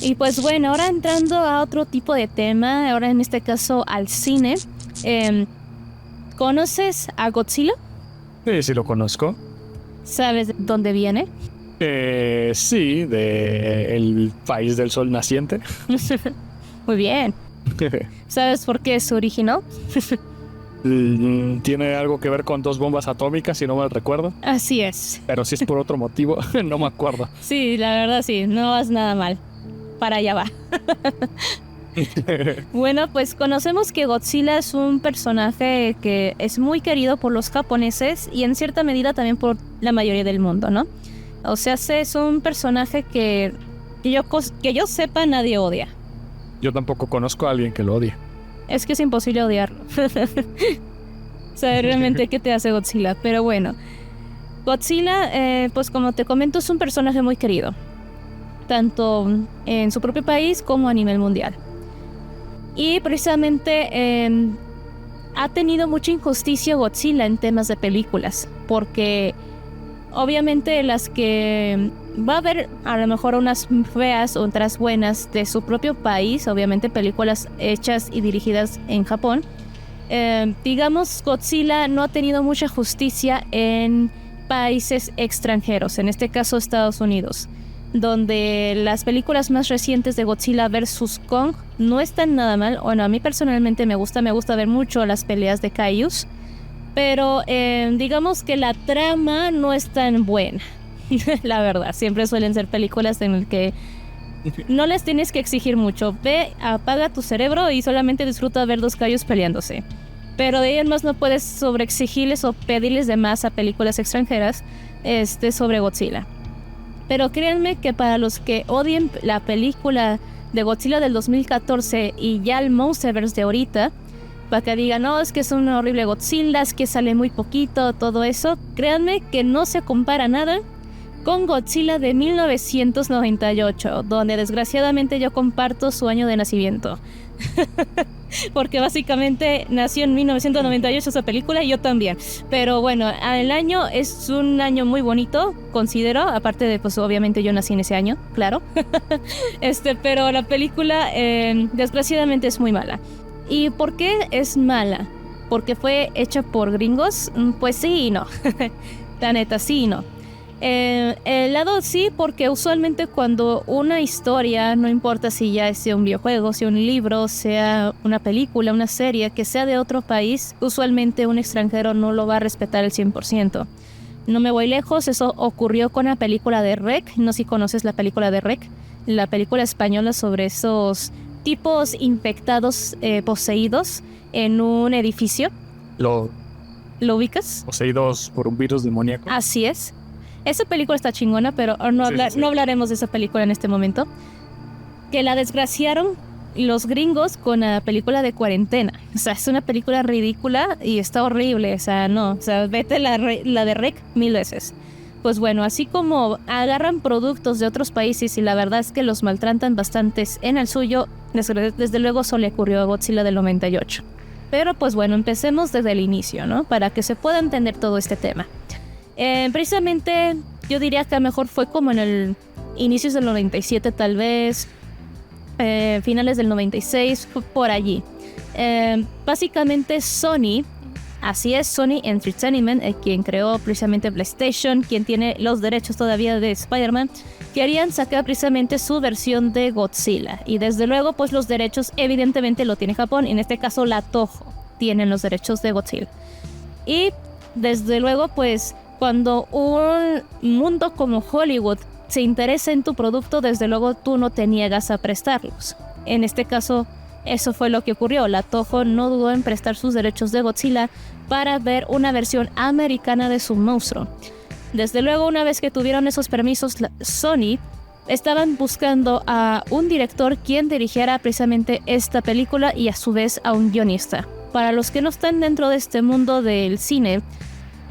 Y pues bueno, ahora entrando a otro tipo de tema, ahora en este caso al cine. em, ¿Conoces a Godzilla? Sí lo conozco. ¿Sabes de dónde viene? Sí, de el país del sol naciente. Muy bien. ¿Sabes por qué se originó? Tiene algo que ver con dos bombas atómicas, si no mal recuerdo. Así es. Pero si es por otro motivo, no me acuerdo. Sí, la verdad sí, no vas nada mal. Para allá va. Bueno, pues conocemos que Godzilla es un personaje que es muy querido por los japoneses y en cierta medida también por la mayoría del mundo, ¿no? O sea, es un personaje que yo sepa nadie odia. Yo tampoco conozco a alguien que lo odie. Es que es imposible odiarlo. O sea, realmente, ¿qué te hace Godzilla? Pero bueno, Godzilla, pues como te comento, es un personaje muy querido, tanto en su propio país como a nivel mundial. Y precisamente ha tenido mucha injusticia Godzilla en temas de películas, porque obviamente las que va a haber a lo mejor unas feas, otras buenas de su propio país, obviamente películas hechas y dirigidas en Japón. Digamos, Godzilla no ha tenido mucha justicia en países extranjeros, en este caso Estados Unidos, donde las películas más recientes de Godzilla vs. Kong no están nada mal. Bueno, a mí personalmente me gusta ver mucho las peleas de kaijus, pero digamos que la trama no es tan buena. La verdad, siempre suelen ser películas en las que no les tienes que exigir mucho. Ve, apaga tu cerebro y solamente disfruta ver dos kaijus peleándose. Pero de ahí en más no puedes sobreexigirles o pedirles de más a películas extranjeras sobre Godzilla. Pero créanme que para los que odien la película de Godzilla del 2014 y ya el Monsterverse de ahorita, para que digan, no, es que es un horrible Godzilla, es que sale muy poquito, todo eso, créanme que no se compara nada con Godzilla de 1998, donde desgraciadamente yo comparto su año de nacimiento. Porque básicamente nació en 1998 esa película y yo también. Pero bueno, el año es un año muy bonito, considero. Aparte de, pues obviamente yo nací en ese año, claro. Pero la película desgraciadamente es muy mala. ¿Y por qué es mala? ¿Porque fue hecha por gringos? Pues sí y no. La neta, sí y no. El lado sí, porque usualmente cuando una historia, no importa si ya sea un videojuego, sea un libro, sea una película, una serie, que sea de otro país, usualmente un extranjero no lo va a respetar al 100%. No me voy lejos, eso ocurrió con la película de REC, no sé si conoces la película de REC, la película española sobre esos tipos infectados, poseídos en un edificio. ¿Lo ubicas? Poseídos por un virus demoníaco. Así es. Esa película está chingona, pero no hablaremos de esa película en este momento. Que la desgraciaron los gringos con la película de Cuarentena. O sea, es una película ridícula y está horrible. O sea, no. O sea, vete la de REC 1000 veces. Pues bueno, así como agarran productos de otros países y la verdad es que los maltratan bastantes en el suyo, desde luego eso le ocurrió a Godzilla del 98. Pero pues bueno, empecemos desde el inicio, ¿no? Para que se pueda entender todo este tema. Precisamente yo diría que a lo mejor fue como en el inicios del 97 tal vez, finales del 96, fue por allí. Básicamente Sony, así es, Sony Entertainment, quien creó precisamente PlayStation, quien tiene los derechos todavía de Spider-Man, querían sacar precisamente su versión de Godzilla. Y desde luego pues los derechos evidentemente lo tiene Japón, en este caso la Toho tienen los derechos de Godzilla. Y desde luego pues cuando un mundo como Hollywood se interesa en tu producto, desde luego tú no te niegas a prestarlos. En este caso, eso fue lo que ocurrió. La Toho no dudó en prestar sus derechos de Godzilla para ver una versión americana de su monstruo. Desde luego, una vez que tuvieron esos permisos, Sony estaban buscando a un director quien dirigiera precisamente esta película y a su vez a un guionista. Para los que no están dentro de este mundo del cine,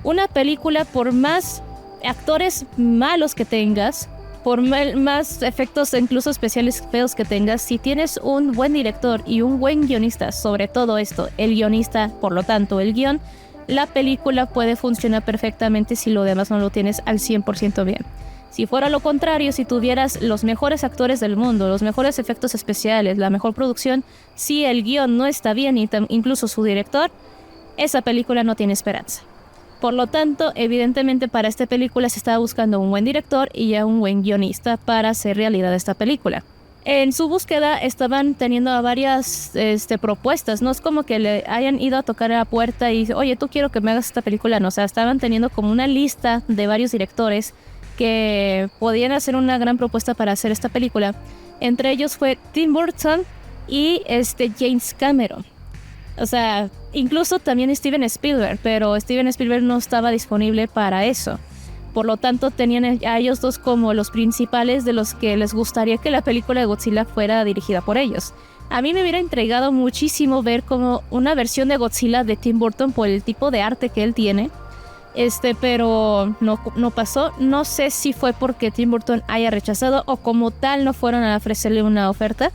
una película, por más actores malos que tengas, por más efectos incluso especiales feos que tengas, si tienes un buen director y un buen guionista, sobre todo esto, el guionista, por lo tanto el guión, la película puede funcionar perfectamente si lo demás no lo tienes al 100% bien. Si fuera lo contrario, si tuvieras los mejores actores del mundo, los mejores efectos especiales, la mejor producción, si el guión no está bien, incluso su director, esa película no tiene esperanza. Por lo tanto, evidentemente para esta película se estaba buscando un buen director y ya un buen guionista para hacer realidad esta película. En su búsqueda estaban teniendo varias propuestas, no es como que le hayan ido a tocar a la puerta y oye, tú quiero que me hagas esta película, no, o sea, estaban teniendo como una lista de varios directores que podían hacer una gran propuesta para hacer esta película. Entre ellos fue Tim Burton y James Cameron. O sea, incluso también Steven Spielberg, pero Steven Spielberg no estaba disponible para eso. Por lo tanto, tenían a ellos dos como los principales de los que les gustaría que la película de Godzilla fuera dirigida por ellos. A mí me hubiera intrigado muchísimo ver como una versión de Godzilla de Tim Burton por el tipo de arte que él tiene. Pero no pasó. No sé si fue porque Tim Burton haya rechazado o como tal no fueron a ofrecerle una oferta.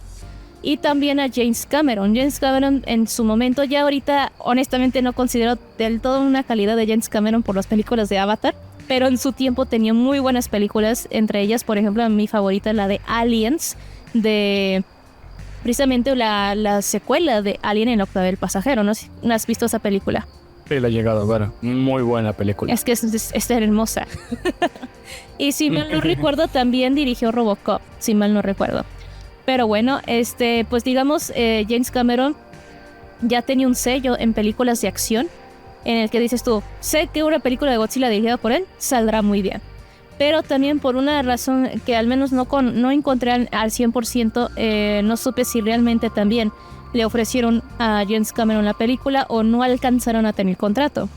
Y también a James Cameron. James Cameron en su momento, ya ahorita honestamente no considero del todo una calidad de James Cameron por las películas de Avatar, pero en su tiempo tenía muy buenas películas, entre ellas, por ejemplo, mi favorita, la de Aliens, de precisamente la secuela de Alien en Octava del Pasajero. ¿No has visto esa película? Sí, la he llegado a ver. Muy buena película. Es que es hermosa. Y si mal no recuerdo, también dirigió Robocop, si mal no recuerdo. Pero bueno, pues digamos, James Cameron ya tenía un sello en películas de acción en el que dices tú, sé que una película de Godzilla dirigida por él saldrá muy bien. Pero también por una razón que al menos no encontré al 100%, no supe si realmente también le ofrecieron a James Cameron la película o no alcanzaron a tener contrato.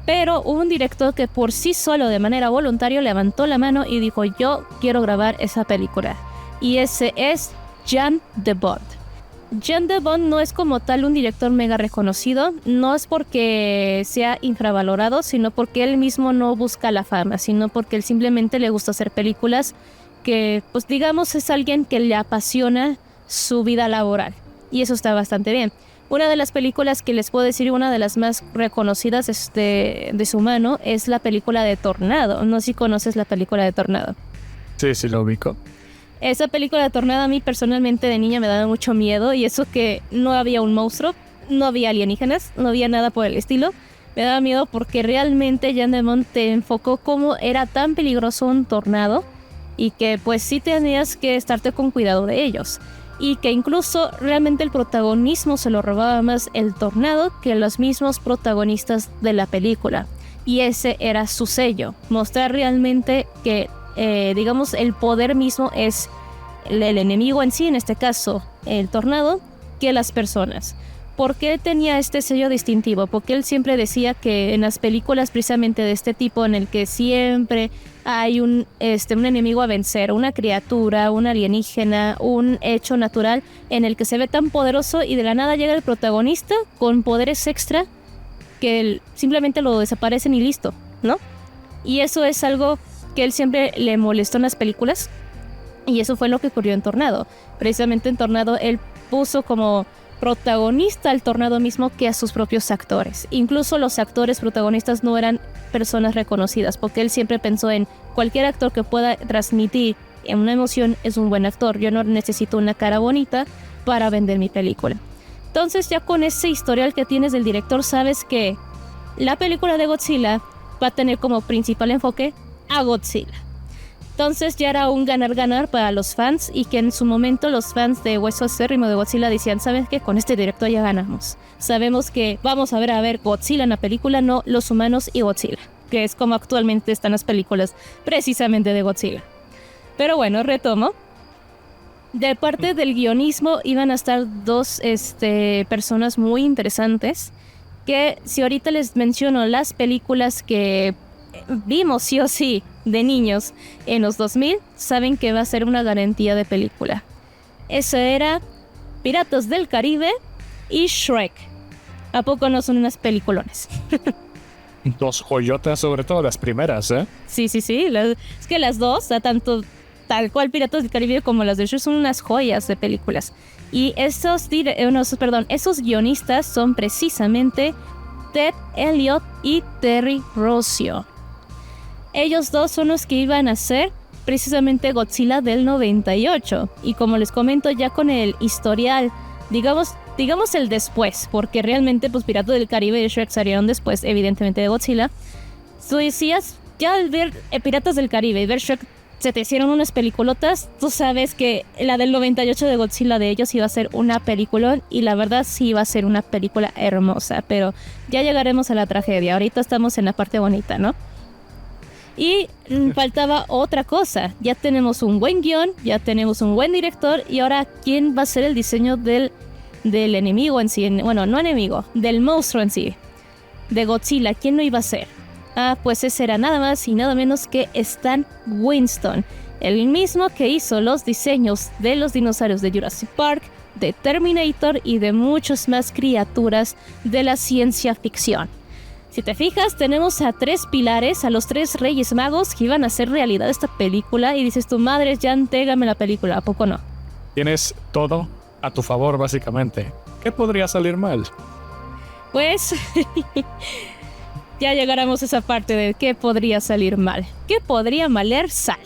Pero hubo un director que por sí solo, de manera voluntaria, levantó la mano y dijo, yo quiero grabar esa película. Y ese es Jan de Bont. Jan de Bont no es como tal un director mega reconocido, no es porque sea infravalorado, sino porque él mismo no busca la fama, sino porque él simplemente le gusta hacer películas que, pues digamos, es alguien que le apasiona su vida laboral. Y eso está bastante bien. Una de las películas que les puedo decir, una de las más reconocidas de su mano, es la película de Tornado. No sé si conoces la película de Tornado. Sí, lo ubico. Esa película de Tornado a mí personalmente de niña me daba mucho miedo, y eso que no había un monstruo, no había alienígenas, no había nada por el estilo. Me daba miedo porque realmente Jan de Bont te enfocó cómo era tan peligroso un tornado y que pues sí tenías que estarte con cuidado de ellos. Y que incluso realmente el protagonismo se lo robaba más el tornado que los mismos protagonistas de la película. Y ese era su sello, mostrar realmente que digamos, el poder mismo es el enemigo en sí, en este caso el tornado, que las personas. ¿Por qué tenía este sello distintivo? Porque él siempre decía que en las películas precisamente de este tipo, en el que siempre hay un enemigo a vencer, una criatura, un alienígena, un hecho natural en el que se ve tan poderoso y de la nada llega el protagonista con poderes extra que simplemente lo desaparecen y listo, ¿no? Y eso es algo que él siempre le molestó en las películas, y eso fue lo que ocurrió en Tornado. Precisamente en Tornado él puso como protagonista al tornado mismo que a sus propios actores. Incluso los actores protagonistas no eran personas reconocidas, porque él siempre pensó en cualquier actor que pueda transmitir una emoción es un buen actor. Yo no necesito una cara bonita para vender mi película. Entonces ya con ese historial que tienes del director sabes que la película de Godzilla va a tener como principal enfoque a Godzilla. Entonces ya era un ganar-ganar para los fans, y que en su momento los fans de Hueso Acérrimo de Godzilla decían, ¿sabes qué? Con este director ya ganamos. Sabemos que vamos a ver Godzilla en la película, no los humanos y Godzilla, que es como actualmente están las películas precisamente de Godzilla. Pero bueno, retomo. De parte del guionismo iban a estar dos personas muy interesantes, que si ahorita les menciono las películas que vimos sí o sí de niños en los 2000, saben que va a ser una garantía de película. Eso era Piratas del Caribe y Shrek. ¿A poco no son unas peliculones? Dos joyotas, sobre todo las primeras, ¿eh? Sí. Es que las dos, tanto tal cual Piratas del Caribe como las de Shrek, son unas joyas de películas. Y esos guionistas son precisamente Ted Elliott y Terry Rossio. Ellos dos son los que iban a hacer precisamente Godzilla del 98. Y como les comento, ya con el historial, digamos el después, porque realmente pues Piratas del Caribe y Shrek salieron después, evidentemente, de Godzilla. Tú decías, ya al ver Piratas del Caribe y ver Shrek, se te hicieron unas peliculotas. Tú sabes que la del 98 de Godzilla de ellos iba a ser una película, y la verdad sí iba a ser una película hermosa, pero ya llegaremos a la tragedia. Ahorita estamos en la parte bonita, ¿no? Y faltaba otra cosa. Ya tenemos un buen guión, ya tenemos un buen director, y ahora ¿quién va a ser el diseño del enemigo en sí? Bueno, no enemigo, del monstruo en sí, de Godzilla. ¿Quién lo iba a hacer? Pues ese era nada más y nada menos que Stan Winston, el mismo que hizo los diseños de los dinosaurios de Jurassic Park, de Terminator y de muchas más criaturas de la ciencia ficción. Si te fijas, tenemos a 3 pilares, a los 3 Reyes Magos que iban a hacer realidad esta película, y dices, tu madre, ya entrégame la película, ¿a poco no? Tienes todo a tu favor, básicamente. ¿Qué podría salir mal? Pues ya llegaremos a esa parte de qué podría salir mal. ¿Qué podría maler sal?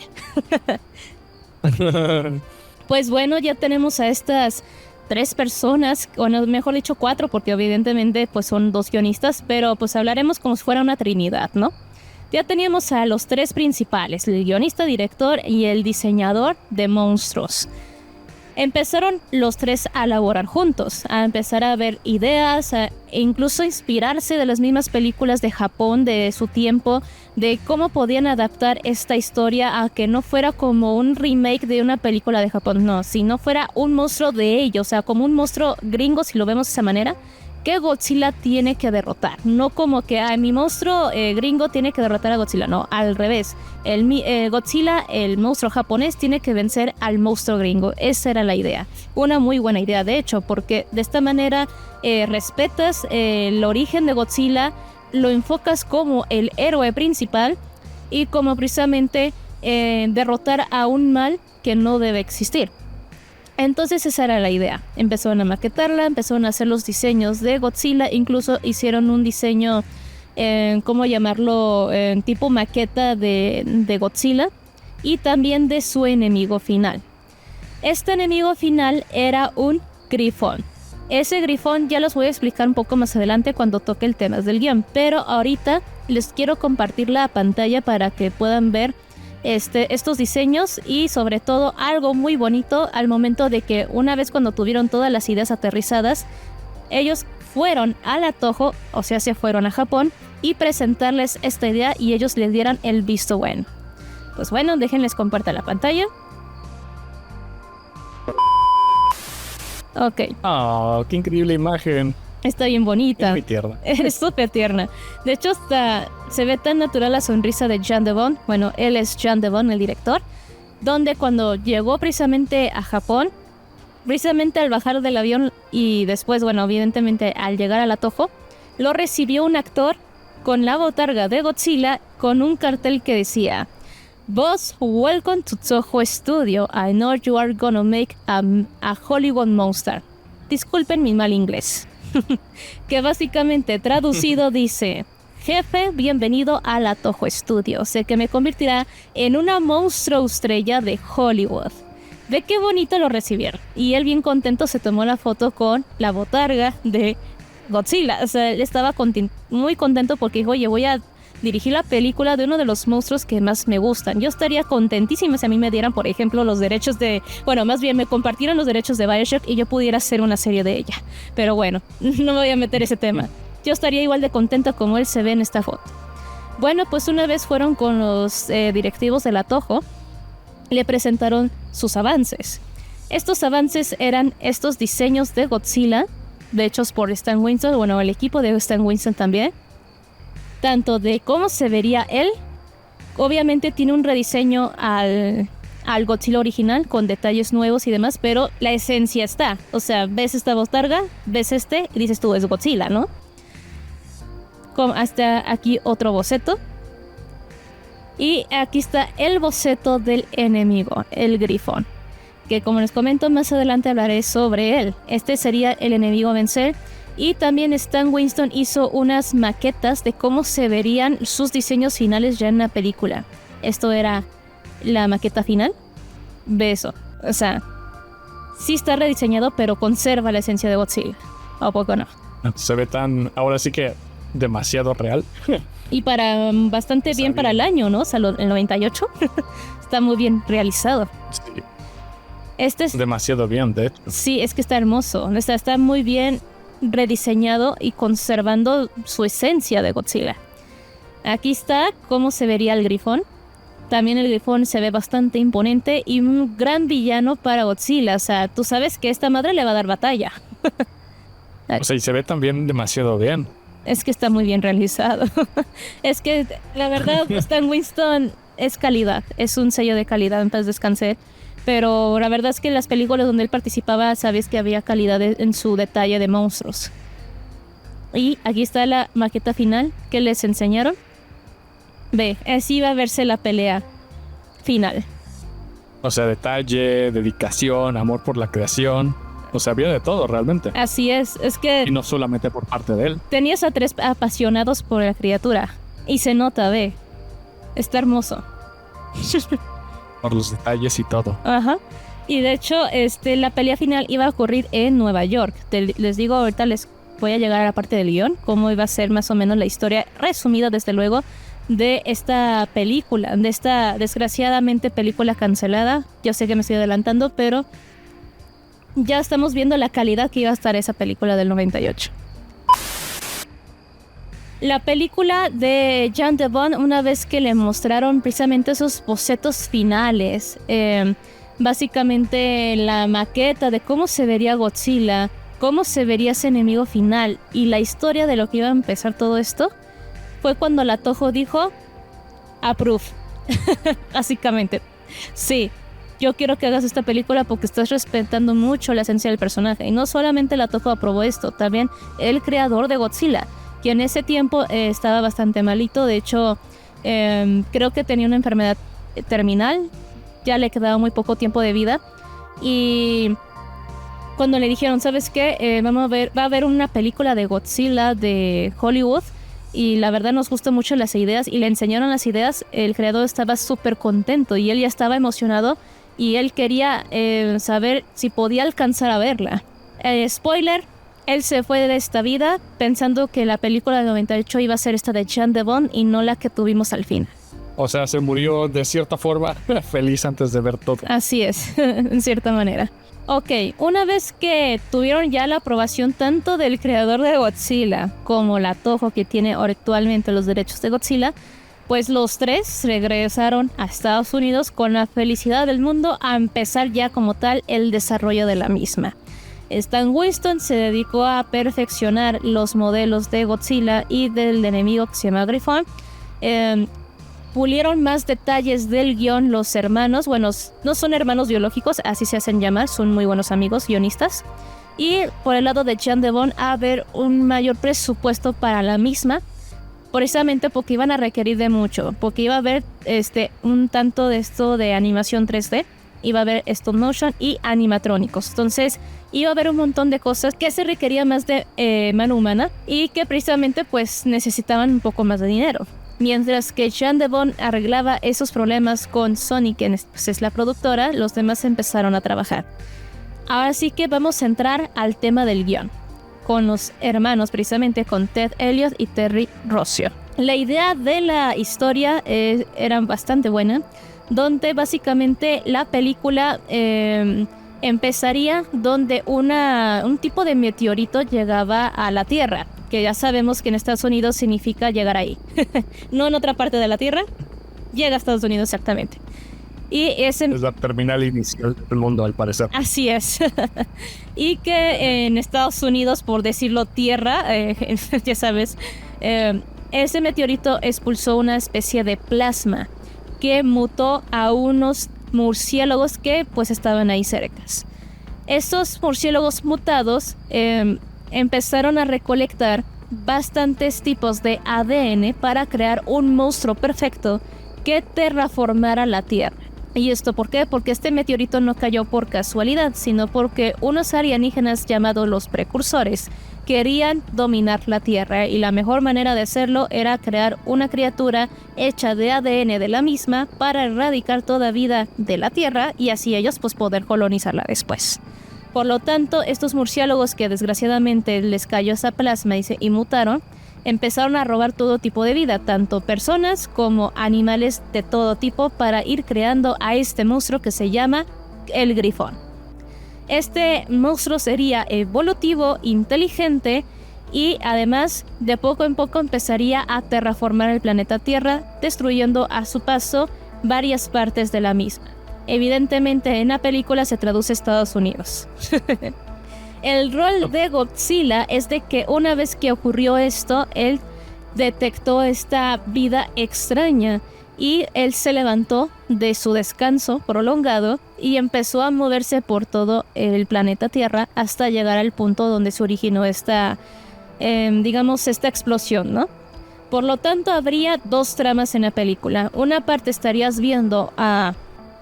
Pues bueno, ya tenemos a estas 3 personas, o no, mejor dicho 4, porque evidentemente pues son 2 guionistas, pero pues hablaremos como si fuera una trinidad, ¿no? Ya teníamos a los 3 principales, el guionista, director y el diseñador de monstruos. Empezaron los 3 a laborar juntos, a empezar a ver ideas, e incluso inspirarse de las mismas películas de Japón de su tiempo, de cómo podían adaptar esta historia a que no fuera como un remake de una película de Japón, no, sino fuera un monstruo de ellos, o sea, como un monstruo gringo, si lo vemos de esa manera, que Godzilla tiene que derrotar. No como que mi monstruo gringo tiene que derrotar a Godzilla, no, al revés. Godzilla, el monstruo japonés, tiene que vencer al monstruo gringo. Esa era la idea. Una muy buena idea, de hecho, porque de esta manera respetas el origen de Godzilla, lo enfocas como el héroe principal y como precisamente derrotar a un mal que no debe existir. Entonces esa era la idea. Empezaron a maquetarla, empezaron a hacer los diseños de Godzilla, incluso hicieron un diseño, ¿cómo llamarlo? Tipo maqueta de Godzilla, y también de su enemigo final. Este enemigo final era un grifón. Ese grifón ya los voy a explicar un poco más adelante cuando toque el tema del guión, pero ahorita les quiero compartir la pantalla para que puedan ver estos diseños, y sobre todo algo muy bonito al momento de que una vez cuando tuvieron todas las ideas aterrizadas, ellos fueron a la Toho, o sea, se fueron a Japón, y presentarles esta idea y ellos les dieran el visto bueno. Pues bueno, déjenles compartir la pantalla. Ok. Oh, qué increíble imagen. Está bien bonita. Es muy tierna. Es súper tierna. De hecho, hasta se ve tan natural la sonrisa de Jean de Bond. Bueno, él es Jean de Bond, el director. Donde cuando llegó precisamente a Japón, precisamente al bajar del avión y después, bueno, evidentemente al llegar a la Toho, lo recibió un actor con la botarga de Godzilla con un cartel que decía: Boss, welcome to Toho Studio. I know you are gonna make a Hollywood monster. Disculpen mi mal inglés. Que básicamente traducido dice: jefe, bienvenido a la Toho Studio. Sé que me convertirá en una monstruo estrella de Hollywood. Ve qué bonito lo recibieron. Y él bien contento se tomó la foto con la botarga de Godzilla. O sea, él estaba muy contento porque dijo: oye, voy a dirigir la película de uno de los monstruos que más me gustan. Yo estaría contentísima si a mí me dieran, por ejemplo, los derechos de... Bueno, más bien me compartieran los derechos de BioShock y yo pudiera hacer una serie de ella. Pero bueno, no me voy a meter ese tema. Yo estaría igual de contenta como él se ve en esta foto. Bueno, pues una vez fueron con los directivos de la Toho, le presentaron sus avances. Estos avances eran estos diseños de Godzilla, hechos por Stan Winston, bueno, el equipo de Stan Winston también. Tanto de cómo se vería él, obviamente tiene un rediseño al Godzilla original con detalles nuevos y demás, pero la esencia está. O sea, ves esta botarga, ves y dices tú, es Godzilla, ¿no? Hasta aquí otro boceto. Y aquí está el boceto del enemigo, el grifón, que como les comento más adelante hablaré sobre él. Este sería el enemigo a vencer. Y también Stan Winston hizo unas maquetas de cómo se verían sus diseños finales ya en la película. Esto era la maqueta final, ve eso. O sea, sí está rediseñado, pero conserva la esencia de Godzilla. ¿O poco no? Se ve tan, ahora sí que demasiado real. Y para bastante bien para el año, ¿no? O sea, el 98 está muy bien realizado. Sí. Este es demasiado bien, de hecho. Sí, es que está hermoso. Está muy bien rediseñado y conservando su esencia de Godzilla. Aquí está cómo se vería el grifón. También el grifón se ve bastante imponente y un gran villano para Godzilla. O sea, tú sabes que esta madre le va a dar batalla. O sea, y se ve también demasiado bien. Es que está muy bien realizado. Es que, la verdad, Stan Winston es calidad. Es un sello de calidad, en paz descanse. Pero la verdad es que en las películas donde él participaba, sabes que había calidad en su detalle de monstruos. Y aquí está la maqueta final que les enseñaron. Ve, así va a verse la pelea final. O sea, detalle, dedicación, amor por la creación. O sea, había de todo realmente. Así es que... Y no solamente por parte de él. Tenías a 3 apasionados por la criatura. Y se nota, ve. Está hermoso. Por los detalles y todo. Ajá. Y de hecho, la pelea final iba a ocurrir en Nueva York. Les digo, ahorita les voy a llegar a la parte del guión, cómo iba a ser más o menos la historia, resumida desde luego, de esta película, de esta desgraciadamente película cancelada. Yo sé que me estoy adelantando, pero ya estamos viendo la calidad que iba a estar esa película del 98. La película de Jan de Bont, una vez que le mostraron precisamente esos bocetos finales, básicamente la maqueta de cómo se vería Godzilla, cómo se vería ese enemigo final y la historia de lo que iba a empezar todo esto, fue cuando la Toho dijo, approve, básicamente. Sí, yo quiero que hagas esta película porque estás respetando mucho la esencia del personaje. Y no solamente la Toho aprobó esto, también el creador de Godzilla, que en ese tiempo estaba bastante malito. De hecho, creo que tenía una enfermedad terminal. Ya le quedaba muy poco tiempo de vida. Y cuando le dijeron, ¿sabes qué? Va a haber una película de Godzilla de Hollywood. Y la verdad nos gustan mucho las ideas. Y le enseñaron las ideas. El creador estaba súper contento. Y él ya estaba emocionado. Y él quería saber si podía alcanzar a verla. Spoiler. Él se fue de esta vida pensando que la película del 98 iba a ser esta de Jan de Bont y no la que tuvimos al fin. O sea, se murió de cierta forma feliz antes de ver todo. Así es, en cierta manera. Ok, una vez que tuvieron ya la aprobación tanto del creador de Godzilla como la Toho, que tiene actualmente los derechos de Godzilla, pues los tres regresaron a Estados Unidos con la felicidad del mundo a empezar ya como tal el desarrollo de la misma. Stan Winston se dedicó a perfeccionar los modelos de Godzilla y del enemigo que se llama Grifón. Pulieron más detalles del guión los hermanos. Bueno, no son hermanos biológicos, así se hacen llamar, son muy buenos amigos, guionistas. Y por el lado de Jan de Bont, a haber un mayor presupuesto para la misma, precisamente porque iban a requerir de mucho, porque iba a haber un tanto de esto de animación 3D, iba a haber stop motion y animatrónicos. Entonces iba a haber un montón de cosas que se requería más de mano humana y que precisamente pues necesitaban un poco más de dinero. Mientras que Jan de Bont arreglaba esos problemas con Sony, que pues es la productora, los demás empezaron a trabajar. Ahora sí que vamos a entrar al tema del guión, con los hermanos, precisamente con Ted Elliott y Terry Rossio. La idea de la historia era bastante buena, donde básicamente la película empezaría donde un tipo de meteorito llegaba a la Tierra, que ya sabemos que en Estados Unidos significa llegar ahí. No en otra parte de la Tierra, llega a Estados Unidos exactamente. Y es la terminal inicial del mundo, al parecer. Así es. Y que en Estados Unidos, por decirlo tierra, ya sabes, ese meteorito expulsó una especie de plasma que mutó a unos murciélagos que pues estaban ahí cercas. Esos murciélagos mutados empezaron a recolectar bastantes tipos de ADN para crear un monstruo perfecto que terraformara la Tierra. ¿Y esto por qué? Porque este meteorito no cayó por casualidad, sino porque unos alienígenas llamados los precursores, querían dominar la Tierra y la mejor manera de hacerlo era crear una criatura hecha de ADN de la misma para erradicar toda vida de la Tierra y así ellos pues poder colonizarla después. Por lo tanto, estos murciélagos que desgraciadamente les cayó esa plasma y mutaron, empezaron a robar todo tipo de vida, tanto personas como animales de todo tipo, para ir creando a este monstruo que se llama el Grifón. Este monstruo sería evolutivo, inteligente y además de poco en poco empezaría a terraformar el planeta Tierra, destruyendo a su paso varias partes de la misma. Evidentemente en la película se traduce Estados Unidos. El rol de Godzilla es de que una vez que ocurrió esto, él detectó esta vida extraña y él se levantó de su descanso prolongado y empezó a moverse por todo el planeta Tierra hasta llegar al punto donde se originó esta explosión, ¿no? Por lo tanto, habría dos tramas en la película. Una parte estarías viendo a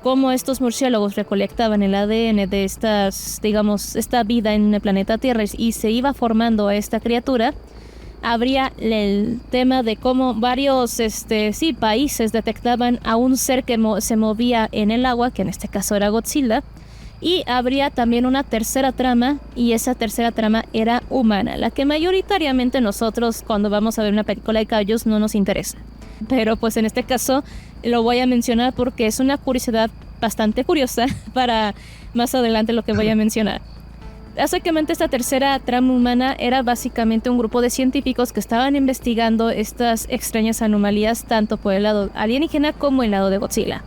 cómo estos murciélagos recolectaban el ADN de esta vida en el planeta Tierra y se iba formando a esta criatura. Habría el tema de cómo varios países detectaban a un ser que se movía en el agua, que en este caso era Godzilla. Y habría también una tercera trama, y esa tercera trama era humana, la que mayoritariamente nosotros cuando vamos a ver una película de kaijus no nos interesa. Pero pues en este caso lo voy a mencionar porque es una curiosidad bastante curiosa para más adelante lo que voy a mencionar. Básicamente esta tercera trama humana era básicamente un grupo de científicos que estaban investigando estas extrañas anomalías tanto por el lado alienígena como el lado de Godzilla.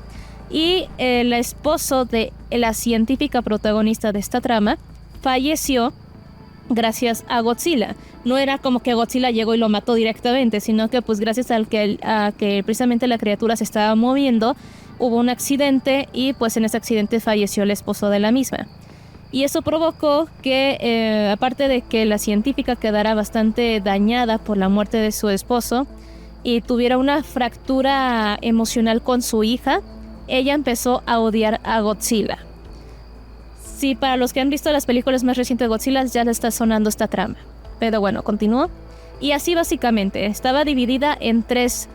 Y el esposo de la científica protagonista de esta trama falleció gracias a Godzilla. No era como que Godzilla llegó y lo mató directamente, sino que pues gracias a que precisamente la criatura se estaba moviendo, hubo un accidente y pues en ese accidente falleció el esposo de la misma. Y eso provocó que, aparte de que la científica quedara bastante dañada por la muerte de su esposo y tuviera una fractura emocional con su hija, ella empezó a odiar a Godzilla. Sí, para los que han visto las películas más recientes de Godzilla ya le está sonando esta trama. Pero bueno, continuó. Y así básicamente, estaba dividida en tres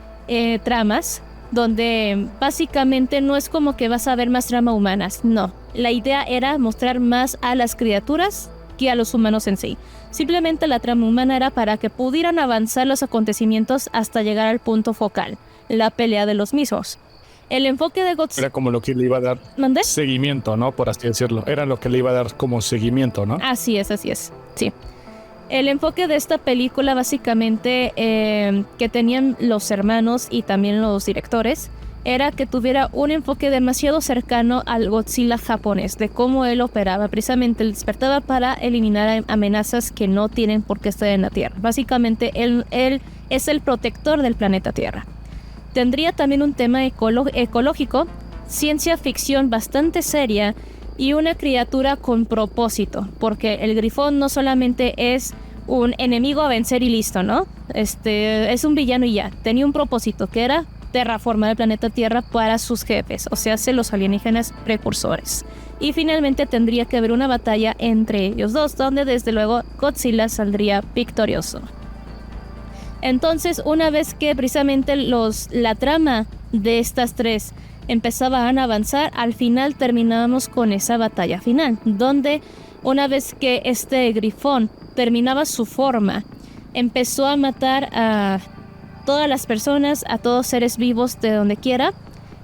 tramas, donde básicamente no es como que vas a ver más trama humanas, no. La idea era mostrar más a las criaturas que a los humanos en sí. Simplemente la trama humana era para que pudieran avanzar los acontecimientos hasta llegar al punto focal, la pelea de los mismos. El enfoque de Godzilla... Era como lo que le iba a dar seguimiento, ¿no? Por así decirlo. Era lo que le iba a dar como seguimiento, ¿no? Así es, sí. El enfoque de esta película básicamente que tenían los hermanos y también los directores era que tuviera un enfoque demasiado cercano al Godzilla japonés, de cómo él operaba. Precisamente él despertaba para eliminar amenazas que no tienen por qué estar en la Tierra. Básicamente él es el protector del planeta Tierra. Tendría también un tema ecológico, ciencia ficción bastante seria y una criatura con propósito, porque el grifón no solamente es un enemigo a vencer y listo, ¿no? Es un villano y ya. Tenía un propósito que era terraformar el planeta Tierra para sus jefes, o sea, los alienígenas precursores. Y finalmente tendría que haber una batalla entre ellos dos, donde desde luego Godzilla saldría victorioso. Entonces, una vez que precisamente la trama de estas tres empezaban a avanzar, al final terminábamos con esa batalla final, donde una vez que este grifón terminaba su forma, empezó a matar a todas las personas, a todos seres vivos de donde quiera.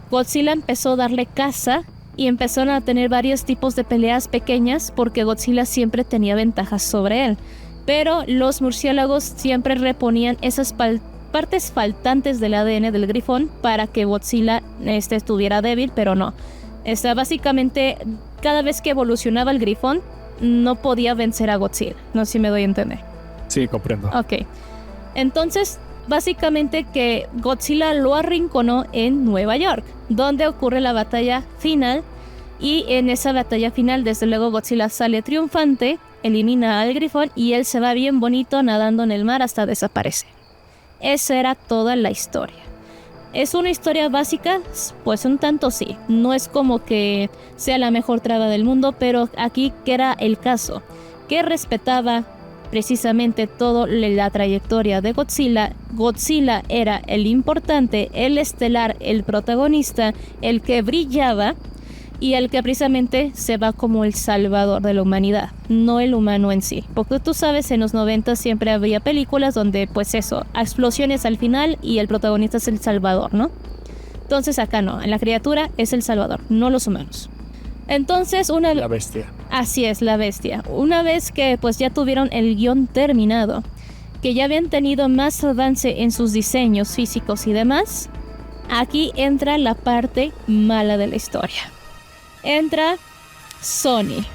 Godzilla empezó a darle caza y empezaron a tener varios tipos de peleas pequeñas porque Godzilla siempre tenía ventajas sobre él. Pero los murciélagos siempre reponían esas partes faltantes del ADN del grifón para que Godzilla estuviera débil, pero no. Básicamente, cada vez que evolucionaba el grifón, no podía vencer a Godzilla. No sé si me doy a entender. Sí, comprendo. Ok. Entonces, básicamente que Godzilla lo arrinconó en Nueva York, donde ocurre la batalla final. Y en esa batalla final, desde luego, Godzilla sale triunfante, elimina al grifón y él se va bien bonito nadando en el mar hasta desaparecer. Esa era toda la historia. ¿Es una historia básica? Pues un tanto sí. No es como que sea la mejor trama del mundo, pero aquí que era el caso, que respetaba precisamente toda la trayectoria de Godzilla. Godzilla era el importante, el estelar, el protagonista, el que brillaba y el que precisamente se va como el salvador de la humanidad, no el humano en sí. Porque tú sabes, en los 90 siempre había películas donde pues eso, explosiones al final y el protagonista es el salvador, ¿no? Entonces acá no, en la criatura es el salvador, no los humanos. Entonces La bestia. Así es, la bestia. Una vez que pues ya tuvieron el guión terminado, que ya habían tenido más avance en sus diseños físicos y demás, aquí entra la parte mala de la historia. Entra Sony.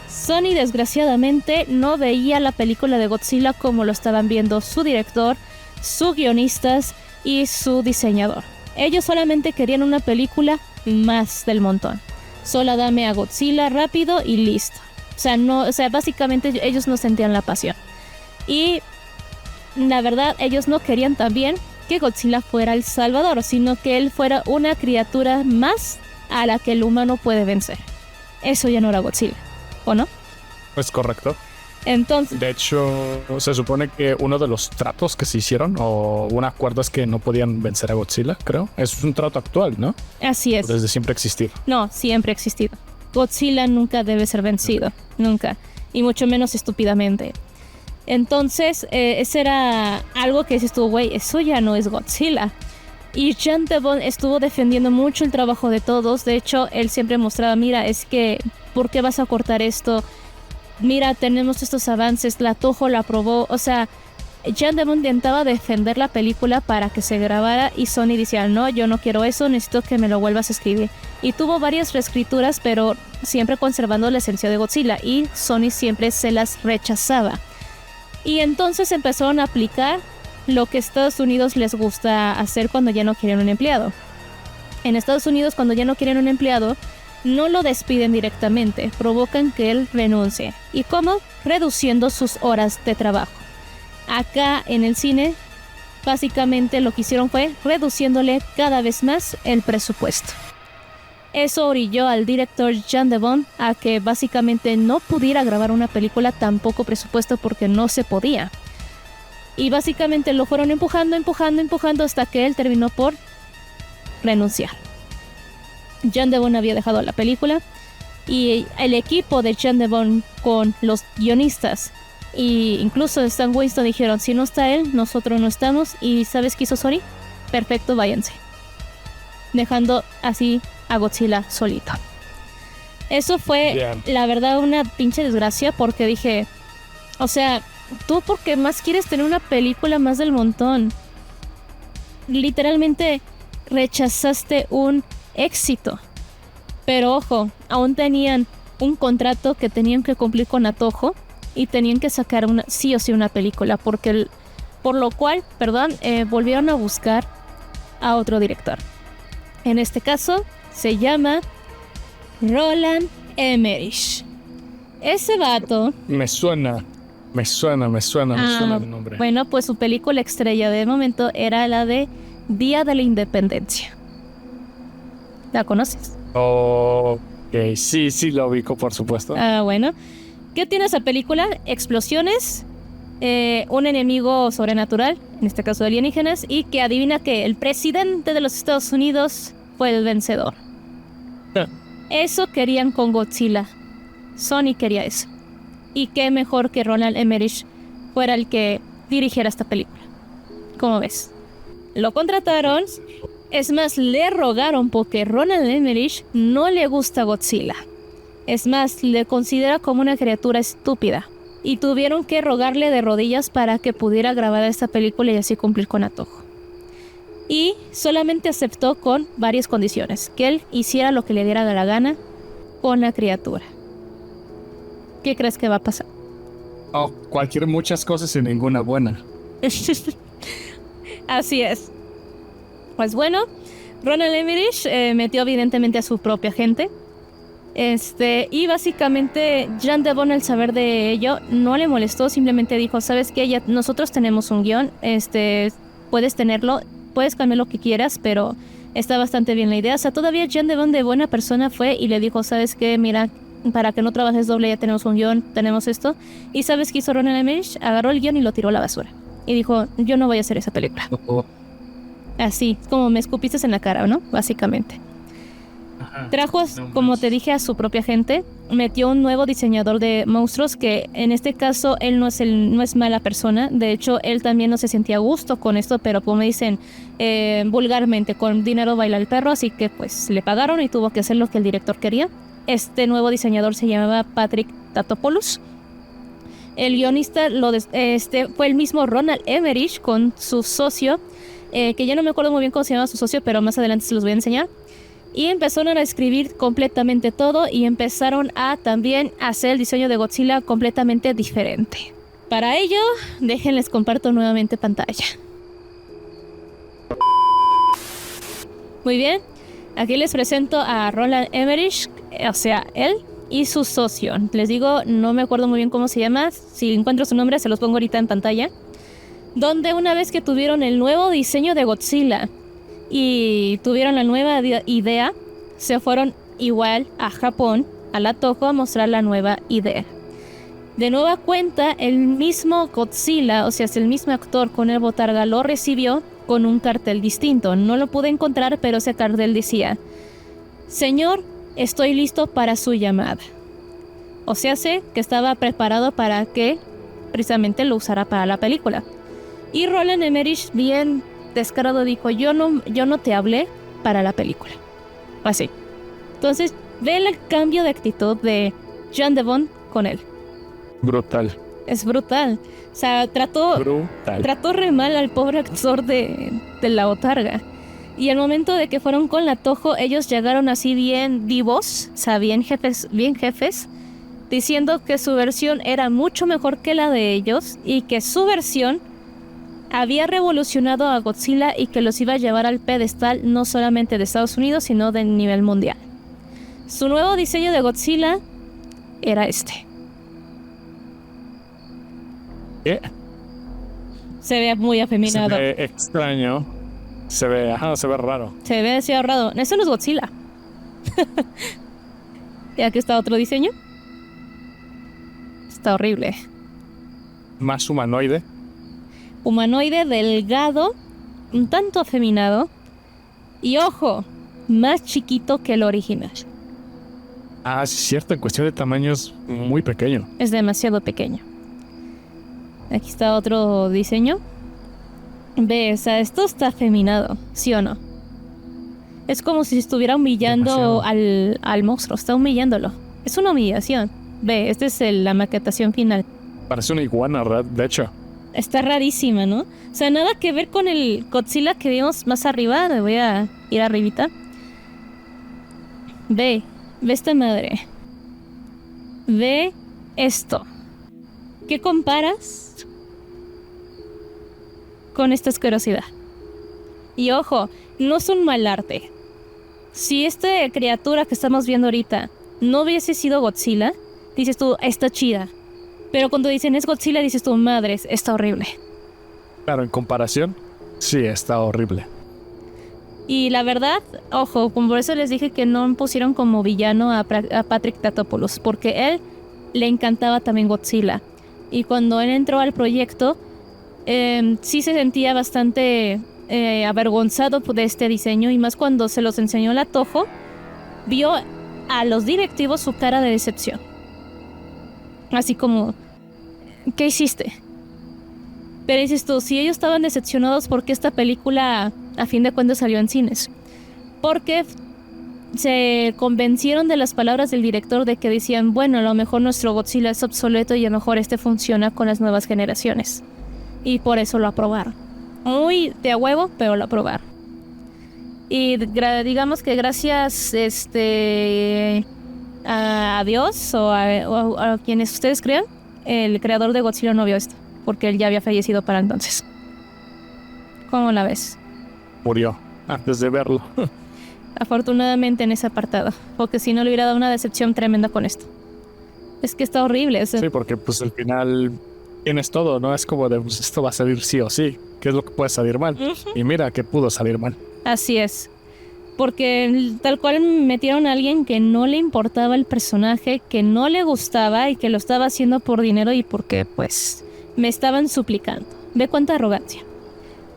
Sony desgraciadamente no veía la película de Godzilla como lo estaban viendo su director, sus guionistas y su diseñador. Ellos solamente querían una película más del montón. Solo dame a Godzilla rápido y listo. Básicamente ellos no sentían la pasión. Y la verdad, ellos no querían también que Godzilla fuera el salvador, sino que él fuera una criatura más a la que el humano puede vencer. Eso ya no era Godzilla, ¿o no? Es correcto. Entonces, de hecho, se supone que uno de los tratos que se hicieron, o un acuerdo, es que no podían vencer a Godzilla, creo. Es un trato actual, ¿no? Así es. Desde siempre existir. No, siempre ha existido. Godzilla nunca debe ser vencido, nunca. Y mucho menos estúpidamente. Entonces, ese era algo que dices tú, güey, eso ya no es Godzilla. Y Jan de Bont estuvo defendiendo mucho el trabajo de todos. De hecho, él siempre mostraba, mira, es que, ¿por qué vas a cortar esto? Mira, tenemos estos avances, la Toho la aprobó. O sea, Jan de Bont intentaba defender la película para que se grabara y Sony decía, no, yo no quiero eso, necesito que me lo vuelvas a escribir. Y tuvo varias reescrituras, pero siempre conservando la esencia de Godzilla, y Sony siempre se las rechazaba. Y entonces empezaron a aplicar lo que Estados Unidos les gusta hacer cuando ya no quieren un empleado. En Estados Unidos, cuando ya no quieren un empleado, no lo despiden directamente, provocan que él renuncie. ¿Y cómo? Reduciendo sus horas de trabajo. Acá en el cine, básicamente lo que hicieron fue reduciéndole cada vez más el presupuesto. Eso orilló al director Jan de Bont a que básicamente no pudiera grabar una película tan poco presupuesto porque no se podía. Y básicamente lo fueron empujando hasta que él terminó por renunciar. Jan de Bont había dejado la película y el equipo de Jan de Bont con los guionistas e incluso Stan Winston dijeron, si no está él, nosotros no estamos. ¿Y sabes qué hizo Sony? Perfecto, váyanse. Dejando así a Godzilla solito. Eso fue, la verdad, una pinche desgracia porque dije, o sea, tú porque más quieres tener una película más del montón. Literalmente rechazaste un éxito. Pero ojo, aún tenían un contrato que tenían que cumplir con la Toho y tenían que sacar sí o sí una película, porque por lo cual, volvieron a buscar a otro director. En este caso se llama Roland Emmerich. Ese vato me suena el nombre. Bueno, pues su película estrella de momento era la de Día de la Independencia. ¿La conoces? Ok, sí, lo ubico, por supuesto. Bueno. ¿Qué tiene esa película? Explosiones, un enemigo sobrenatural, en este caso alienígenas, y que adivina que el presidente de los Estados Unidos fue el vencedor. Eso querían con Godzilla. Sony quería eso. Y qué mejor que Roland Emmerich fuera el que dirigiera esta película. ¿Cómo ves? Lo contrataron. Es más, le rogaron porque Roland Emmerich no le gusta Godzilla. Es más, le considera como una criatura estúpida. Y tuvieron que rogarle de rodillas para que pudiera grabar esta película y así cumplir con la Toho. Y solamente aceptó con varias condiciones. Que él hiciera lo que le diera la gana con la criatura. ¿Qué crees que va a pasar? Muchas cosas y ninguna buena. Así es. Pues bueno, Roland Emmerich metió evidentemente a su propia gente. Y básicamente Jan de Bont, al saber de ello, no le molestó, simplemente dijo, ¿sabes qué? Ya nosotros tenemos un guión, puedes tenerlo, puedes cambiar lo que quieras, pero está bastante bien la idea. O sea, todavía Jan de Bont de buena persona fue y le dijo, ¿sabes qué? Mira, para que no trabajes doble, ya tenemos un guión, tenemos esto. ¿Y sabes qué hizo Roland Emmerich? Agarró el guión y lo tiró a la basura. Y dijo, yo no voy a hacer esa película. Así, como me escupiste en la cara, ¿no? Básicamente. Trajo, como te dije, a su propia gente. Metió un nuevo diseñador de monstruos que en este caso él no es mala persona. De hecho, él también no se sentía a gusto con esto, pero como dicen vulgarmente, con dinero baila el perro, así que pues le pagaron y tuvo que hacer lo que el director quería. Este nuevo diseñador se llamaba Patrick Tatopoulos. El guionista fue el mismo Roland Emmerich con su socio, que ya no me acuerdo muy bien cómo se llama su socio, pero más adelante se los voy a enseñar. Y empezaron a escribir completamente todo y empezaron a también hacer el diseño de Godzilla completamente diferente. Para ello, déjenles comparto nuevamente pantalla. Muy bien, aquí les presento a Roland Emmerich, o sea, él y su socio. Les digo, no me acuerdo muy bien cómo se llama, si encuentro su nombre se los pongo ahorita en pantalla. Donde una vez que tuvieron el nuevo diseño de Godzilla y tuvieron la nueva idea, se fueron igual a Japón, a la Toho, a mostrar la nueva idea. De nueva cuenta, el mismo Godzilla, o sea, es el mismo actor con el botarga, lo recibió con un cartel distinto. No lo pude encontrar, pero ese cartel decía: Señor, estoy listo para su llamada. O sea, sé que estaba preparado para que precisamente lo usara para la película. Y Roland Emmerich, bien descarado, dijo, yo no te hablé para la película. Así. Entonces, ve el cambio de actitud de Jan de Bont con él. Brutal. Es brutal. O sea, trató re mal al pobre actor de la botarga. Y al momento de que fueron con la Toho, ellos llegaron así bien divos, o sea, bien jefes, diciendo que su versión era mucho mejor que la de ellos y que su versión había revolucionado a Godzilla y que los iba a llevar al pedestal no solamente de Estados Unidos, sino de nivel mundial. Su nuevo diseño de Godzilla era este. ¿Qué? Se ve muy afeminado. Se ve extraño. Se ve raro. Se ve así raro. Eso no es Godzilla. Y aquí está otro diseño. Está horrible. Más humanoide. Humanoide delgado, un tanto afeminado. Y ojo, más chiquito que el original. Ah, sí es cierto. En cuestión de tamaño es muy pequeño. Es demasiado pequeño. Aquí está otro diseño. Ve, o sea, esto está afeminado, ¿sí o no? Es como si estuviera humillando al monstruo, está humillándolo. Es una humillación. Ve, esta es la maquetación final. Parece una iguana, de hecho. Está rarísima, ¿no? O sea, nada que ver con el Godzilla que vimos más arriba. Me voy a ir arribita. Ve esta madre. Ve esto. ¿Qué comparas con esta asquerosidad? Y ojo, no es un mal arte. Si esta criatura que estamos viendo ahorita no hubiese sido Godzilla, dices tú, está chida. Pero cuando dicen es Godzilla, dices tú, madres, está horrible. Claro, en comparación, sí, está horrible. Y la verdad, ojo, por eso les dije que no pusieron como villano a Patrick Tatopoulos, porque él le encantaba también Godzilla. Y cuando él entró al proyecto, sí se sentía bastante avergonzado de este diseño, y más cuando se los enseñó la Toho, vio a los directivos su cara de decepción. Así como, ¿qué hiciste? Pero dices tú, si ellos estaban decepcionados, ¿por qué esta película a fin de cuentas salió en cines? Porque se convencieron de las palabras del director de que decían, bueno, a lo mejor nuestro Godzilla es obsoleto y a lo mejor este funciona con las nuevas generaciones. Y por eso lo aprobaron. Muy de a huevo, pero lo aprobaron. Y digamos que gracias a Dios o a quienes ustedes crean, el creador de Godzilla no vio esto, porque él ya había fallecido para entonces. ¿Cómo la ves? Murió antes de verlo. Afortunadamente en ese apartado, porque si no le hubiera dado una decepción tremenda con esto. Es que está horrible. Sí, porque pues al final tienes todo, ¿no? Es como de, pues esto va a salir sí o sí. ¿Qué es lo que puede salir mal? Y mira que pudo salir mal. Así es. Porque tal cual metieron a alguien que no le importaba el personaje, que no le gustaba y que lo estaba haciendo por dinero y porque pues me estaban suplicando. Ve cuánta arrogancia.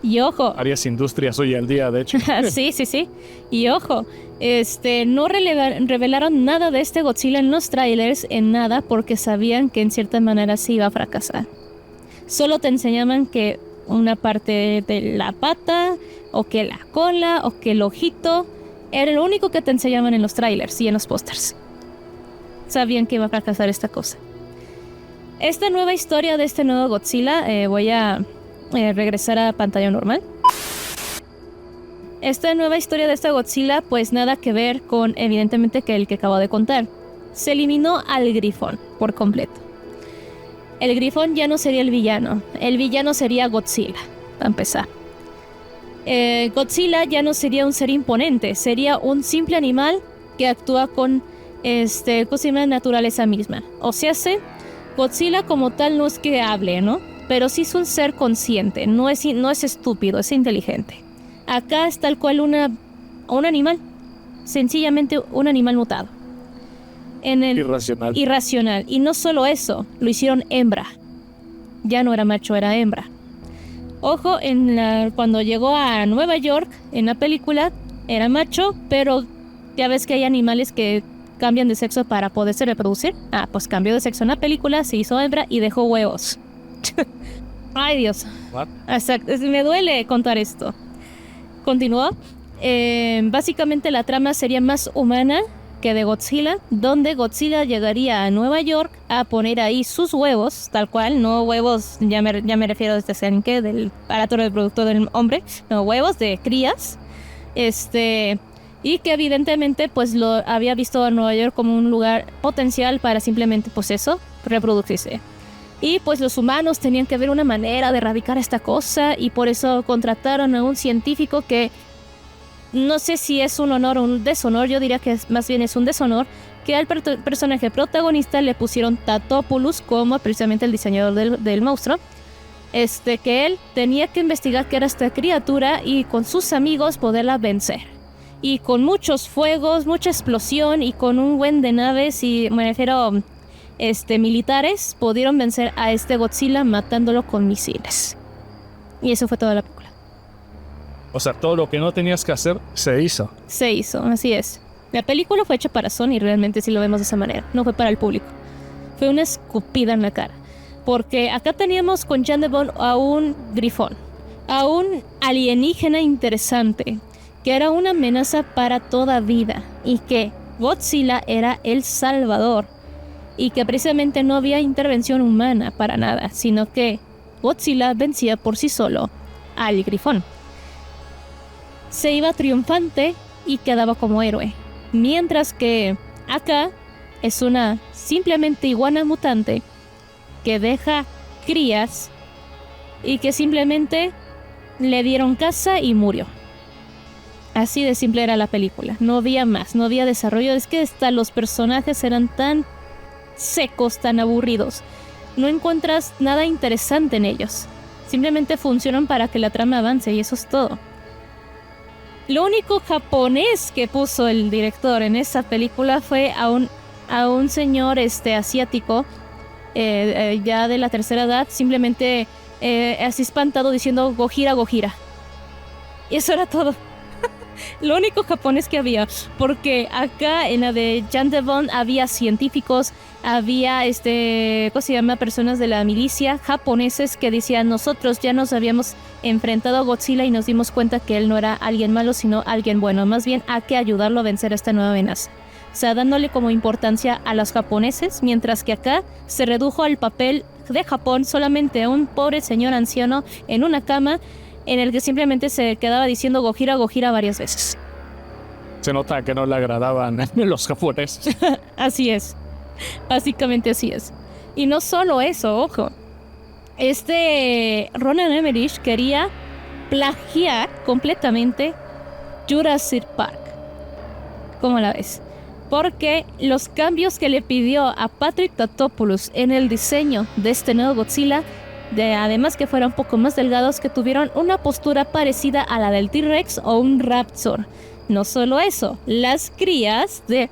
Y ojo. Varias industrias hoy al día, de hecho. Sí. Y ojo, no revelaron nada de este Godzilla en los trailers, en nada, porque sabían que en cierta manera se iba a fracasar. Solo te enseñaban que una parte de la pata, o que la cola, o que el ojito, era lo único que te enseñaban en los trailers y en los pósters. Sabían que iba a fracasar esta cosa. Esta nueva historia de este nuevo Godzilla, voy a regresar a pantalla normal. Esta nueva historia de esta Godzilla, pues nada que ver con, evidentemente, que el que acabo de contar. Se eliminó al Grifón por completo. El Grifón ya no sería el villano sería Godzilla, para empezar. Godzilla ya no sería un ser imponente, sería un simple animal que actúa con naturaleza misma. O sea, Godzilla como tal no es que hable, ¿no? Pero sí es un ser consciente, no es estúpido, es inteligente. Acá es tal cual un animal, sencillamente un animal mutado. Irracional. Y no solo eso, lo hicieron hembra. Ya no era macho, era hembra. Ojo, cuando llegó a Nueva York, en la película, era macho, pero ya ves que hay animales que cambian de sexo para poderse reproducir. Pues cambió de sexo en la película, se hizo hembra y dejó huevos. Ay, Dios. What? Exacto, me duele contar esto. Continuó. Básicamente la trama sería más humana que de Godzilla, donde Godzilla llegaría a Nueva York a poner ahí sus huevos, tal cual, no huevos, ya me refiero a del aparato reproductor del hombre, no, huevos de crías, y que evidentemente pues lo había visto a Nueva York como un lugar potencial para simplemente pues eso, reproducirse. Y pues los humanos tenían que ver una manera de erradicar esta cosa y por eso contrataron a un científico que no sé si es un honor o un deshonor, yo diría que más bien es un deshonor, que al personaje protagonista le pusieron Tatopoulos como precisamente el diseñador del monstruo, que él tenía que investigar qué era esta criatura y con sus amigos poderla vencer. Y con muchos fuegos, mucha explosión y con un buen de naves y me refiero militares, pudieron vencer a este Godzilla matándolo con misiles. Y eso fue toda la película. O sea, todo lo que no tenías que hacer, se hizo. Se hizo, así es. La película fue hecha para Sony, realmente, si lo vemos de esa manera. No fue para el público. Fue una escupida en la cara. Porque acá teníamos con Jan de Bond a un grifón. A un alienígena interesante. Que era una amenaza para toda vida. Y que Godzilla era el salvador. Y que precisamente no había intervención humana para nada. Sino que Godzilla vencía por sí solo al grifón. Se iba triunfante y quedaba como héroe. Mientras que acá es una simplemente iguana mutante que deja crías y que simplemente le dieron caza y murió. Así de simple era la película. No había más, no había desarrollo. Es que hasta los personajes eran tan secos, tan aburridos. No encuentras nada interesante en ellos. Simplemente funcionan para que la trama avance y eso es todo. Lo único japonés que puso el director en esa película fue a un señor asiático, ya de la tercera edad, simplemente así espantado diciendo Gojira, Gojira. Y eso era todo. Lo único japonés que había, porque acá en la de Jan de Bond había científicos, había ¿cómo se llama? Personas de la milicia japoneses que decían nosotros ya nos habíamos enfrentado a Godzilla y nos dimos cuenta que él no era alguien malo sino alguien bueno, más bien hay que ayudarlo a vencer esta nueva amenaza. O sea, dándole como importancia a los japoneses, mientras que acá se redujo al papel de Japón solamente a un pobre señor anciano en una cama en el que simplemente se quedaba diciendo Gojira, Gojira varias veces. Se nota que no le agradaban los japoneses. Así es. Básicamente así es. Y no solo eso, ojo. Roland Emmerich quería plagiar completamente Jurassic Park. ¿Cómo la ves? Porque los cambios que le pidió a Patrick Tatopoulos en el diseño de este nuevo Godzilla, además que fueran un poco más delgados, que tuvieron una postura parecida a la del T-Rex o un Raptor. No solo eso, las crías de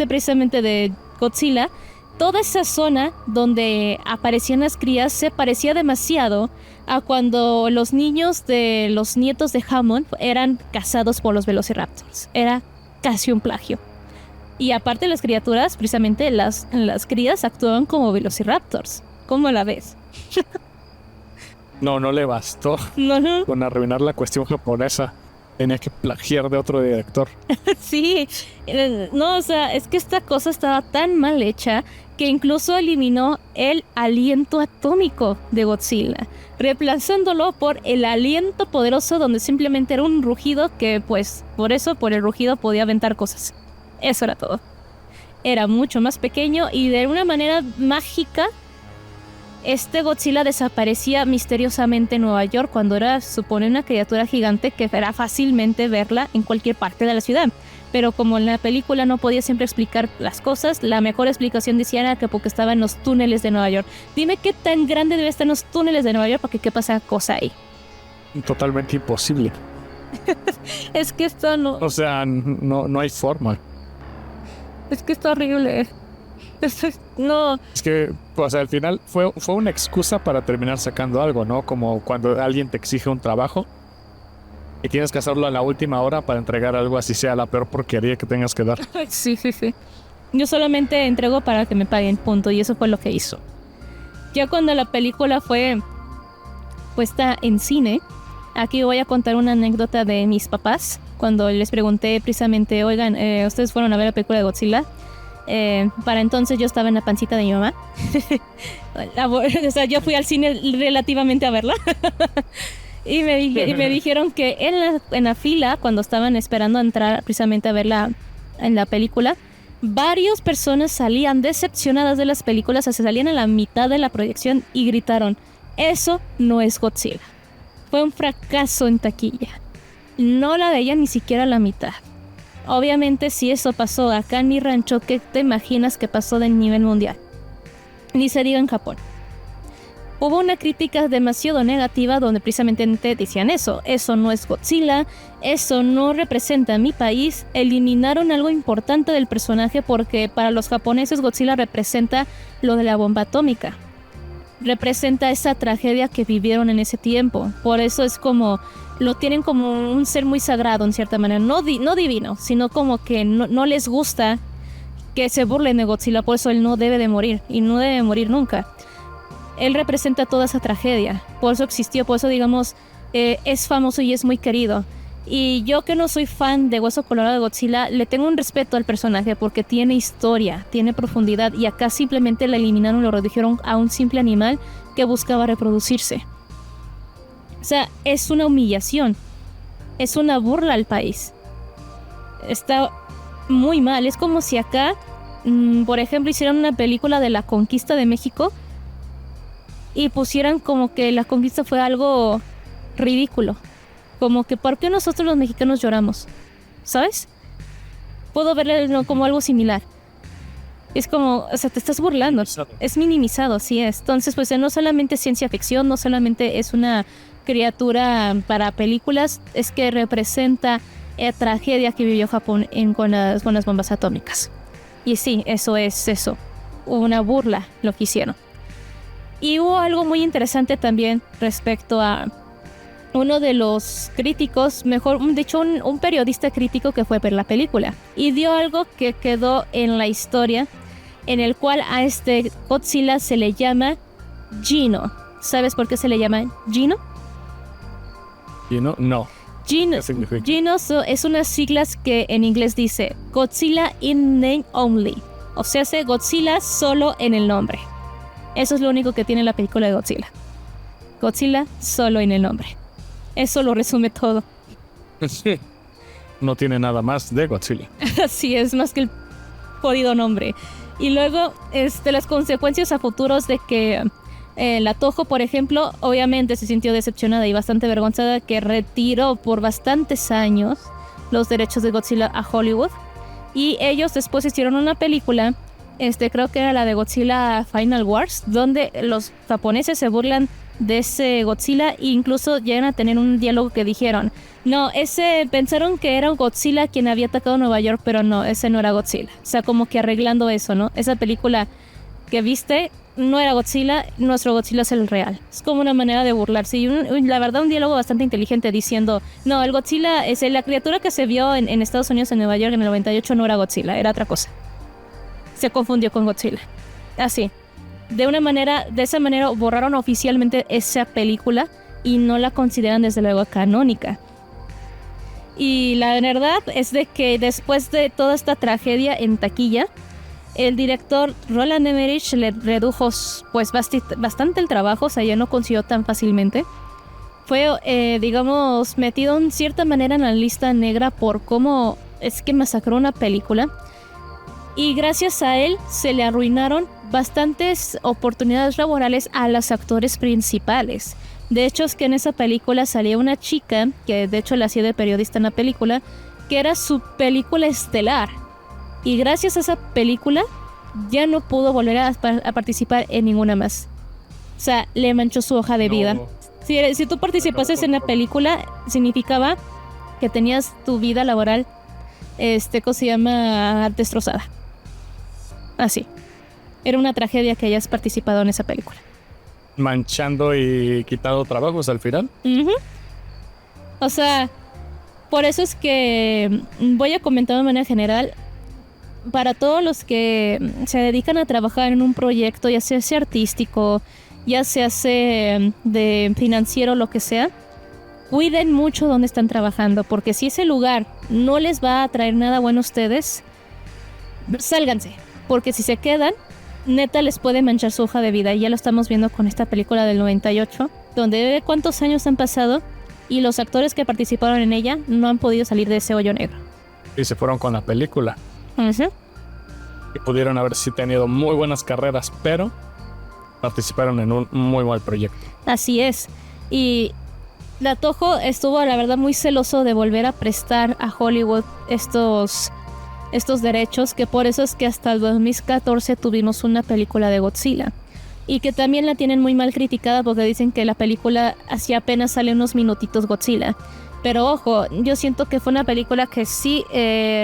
precisamente de Godzilla, toda esa zona donde aparecían las crías se parecía demasiado a cuando los niños de los nietos de Hammond eran cazados por los Velociraptors. Era casi un plagio. Y aparte las criaturas, precisamente las crías actuaban como Velociraptors. ¿Cómo la ves? No le bastó No. con arruinar la cuestión japonesa. Tenía que plagiar de otro director. Sí, no, o sea, es que esta cosa estaba tan mal hecha que incluso eliminó el aliento atómico de Godzilla, reemplazándolo por el aliento poderoso donde simplemente era un rugido que, pues, por el rugido podía aventar cosas. Eso era todo. Era mucho más pequeño y de una manera mágica Godzilla desaparecía misteriosamente en Nueva York cuando supone una criatura gigante que era fácilmente verla en cualquier parte de la ciudad. Pero como en la película no podía siempre explicar las cosas, la mejor explicación decía era que porque estaba en los túneles de Nueva York. Dime qué tan grande debe estar en los túneles de Nueva York para que quepa esa cosa ahí. Totalmente imposible. Es que esto no... O sea, no hay forma. Es que está horrible. No. Es que, o sea, al final fue una excusa para terminar sacando algo, ¿no? Como cuando alguien te exige un trabajo y tienes que hacerlo a la última hora para entregar algo así sea la peor porquería que tengas que dar. Sí. Yo solamente entrego para que me paguen, punto. Y eso fue lo que hizo. Ya cuando la película fue puesta en cine, aquí voy a contar una anécdota de mis papás. Cuando les pregunté precisamente, oigan, ¿ustedes fueron a ver la película de Godzilla? Para entonces yo estaba en la pancita de mi mamá. O sea, yo fui al cine relativamente a verla. y me dijeron que en la fila, cuando estaban esperando entrar precisamente a verla en la película, varias personas salían decepcionadas de las películas, o sea, salían a la mitad de la proyección y gritaron: eso no es Godzilla. Fue un fracaso en taquilla. No la veían ni siquiera a la mitad. Obviamente, si eso pasó acá en mi rancho, ¿qué te imaginas que pasó de nivel mundial? Ni se diga en Japón. Hubo una crítica demasiado negativa donde precisamente decían eso no es Godzilla, eso no representa a mi país. Eliminaron algo importante del personaje porque para los japoneses Godzilla representa lo de la bomba atómica. Representa esa tragedia que vivieron en ese tiempo. Por eso es como... lo tienen como un ser muy sagrado en cierta manera, no divino, sino como que no les gusta que se burlen de Godzilla, por eso él no debe de morir, y no debe de morir nunca. Él representa toda esa tragedia, por eso existió, por eso digamos, es famoso y es muy querido. Y yo que no soy fan de Hueso Colorado de Godzilla, le tengo un respeto al personaje porque tiene historia, tiene profundidad, y acá simplemente la eliminaron, lo redujeron a un simple animal que buscaba reproducirse. O sea, es una humillación. Es una burla al país. Está muy mal. Es como si acá, por ejemplo, hicieran una película de la conquista de México y pusieran como que la conquista fue algo ridículo. Como que, ¿por qué nosotros los mexicanos lloramos? ¿Sabes? Puedo verlo como algo similar. Es como, o sea, te estás burlando. Es minimizado, así es. Entonces, pues no solamente es ciencia ficción, no solamente es una criatura para películas, es que representa la tragedia que vivió Japón con las bombas atómicas. Y sí, eso es eso. Una burla lo que hicieron. Y hubo algo muy interesante también respecto a uno de los críticos, de hecho un periodista crítico que fue ver la película y dio algo que quedó en la historia, en el cual a Godzilla se le llama Gino. ¿Sabes por qué se le llama Gino? ¿Gino? No. Gino es unas siglas que en inglés dice Godzilla in name only. O sea, hace Godzilla solo en el nombre. Eso es lo único que tiene la película de Godzilla. Godzilla solo en el nombre. Eso lo resume todo. No tiene nada más de Godzilla. Así es, más que el jodido nombre. Y luego, las consecuencias a futuros de que la Toho, por ejemplo, obviamente se sintió decepcionada y bastante avergonzada, que retiró por bastantes años los derechos de Godzilla a Hollywood. Y ellos después hicieron una película, creo que era la de Godzilla Final Wars, donde los japoneses se burlan de ese Godzilla, e incluso llegan a tener un diálogo que dijeron, no, pensaron que era Godzilla quien había atacado Nueva York, pero no, ese no era Godzilla. O sea, como que arreglando eso, ¿no? Esa película que viste no era Godzilla, nuestro Godzilla es el real. Es como una manera de burlarse. Y la verdad, un diálogo bastante inteligente diciendo, no, el Godzilla, la criatura que se vio en Estados Unidos, en Nueva York, en el 98, no era Godzilla, era otra cosa. Se confundió con Godzilla. Así. De esa manera borraron oficialmente esa película y no la consideran desde luego canónica. Y la verdad es de que después de toda esta tragedia en taquilla, el director Roland Emmerich le redujo pues bastante el trabajo, o sea, ya no consiguió tan fácilmente. Fue, digamos, metido en cierta manera en la lista negra por cómo es que masacró una película. Y gracias a él se le arruinaron bastantes oportunidades laborales a los actores principales. De hecho, es que en esa película salía una chica, que de hecho la hacía de periodista en la película, que era su película estelar. Y gracias a esa película ya no pudo volver a participar en ninguna más. O sea, le manchó su hoja de vida. Si tú participases en la película, significaba que tenías tu vida laboral, ¿cómo se llama? Destrozada. Así. Era una tragedia que hayas participado en esa película. Manchando y quitando trabajos al final. Uh-huh. O sea, por eso es que voy a comentar de manera general. Para todos los que se dedican a trabajar en un proyecto, ya sea artístico, ya sea de financiero, lo que sea, cuiden mucho dónde están trabajando, porque si ese lugar no les va a traer nada bueno a ustedes, sálganse, porque si se quedan, neta les puede manchar su hoja de vida. Y ya lo estamos viendo con esta película del 98, donde cuántos años han pasado y los actores que participaron en ella no han podido salir de ese hoyo negro. Y se fueron con la película. Uh-huh. Y pudieron haber sí tenido muy buenas carreras, pero participaron en un muy mal proyecto. Así es. Y la Toho estuvo, la verdad, muy celoso de volver a prestar a Hollywood estos derechos, que por eso es que hasta el 2014 tuvimos una película de Godzilla. Y que también la tienen muy mal criticada porque dicen que la película hacía apenas sale unos minutitos Godzilla. Pero ojo, yo siento que fue una película que sí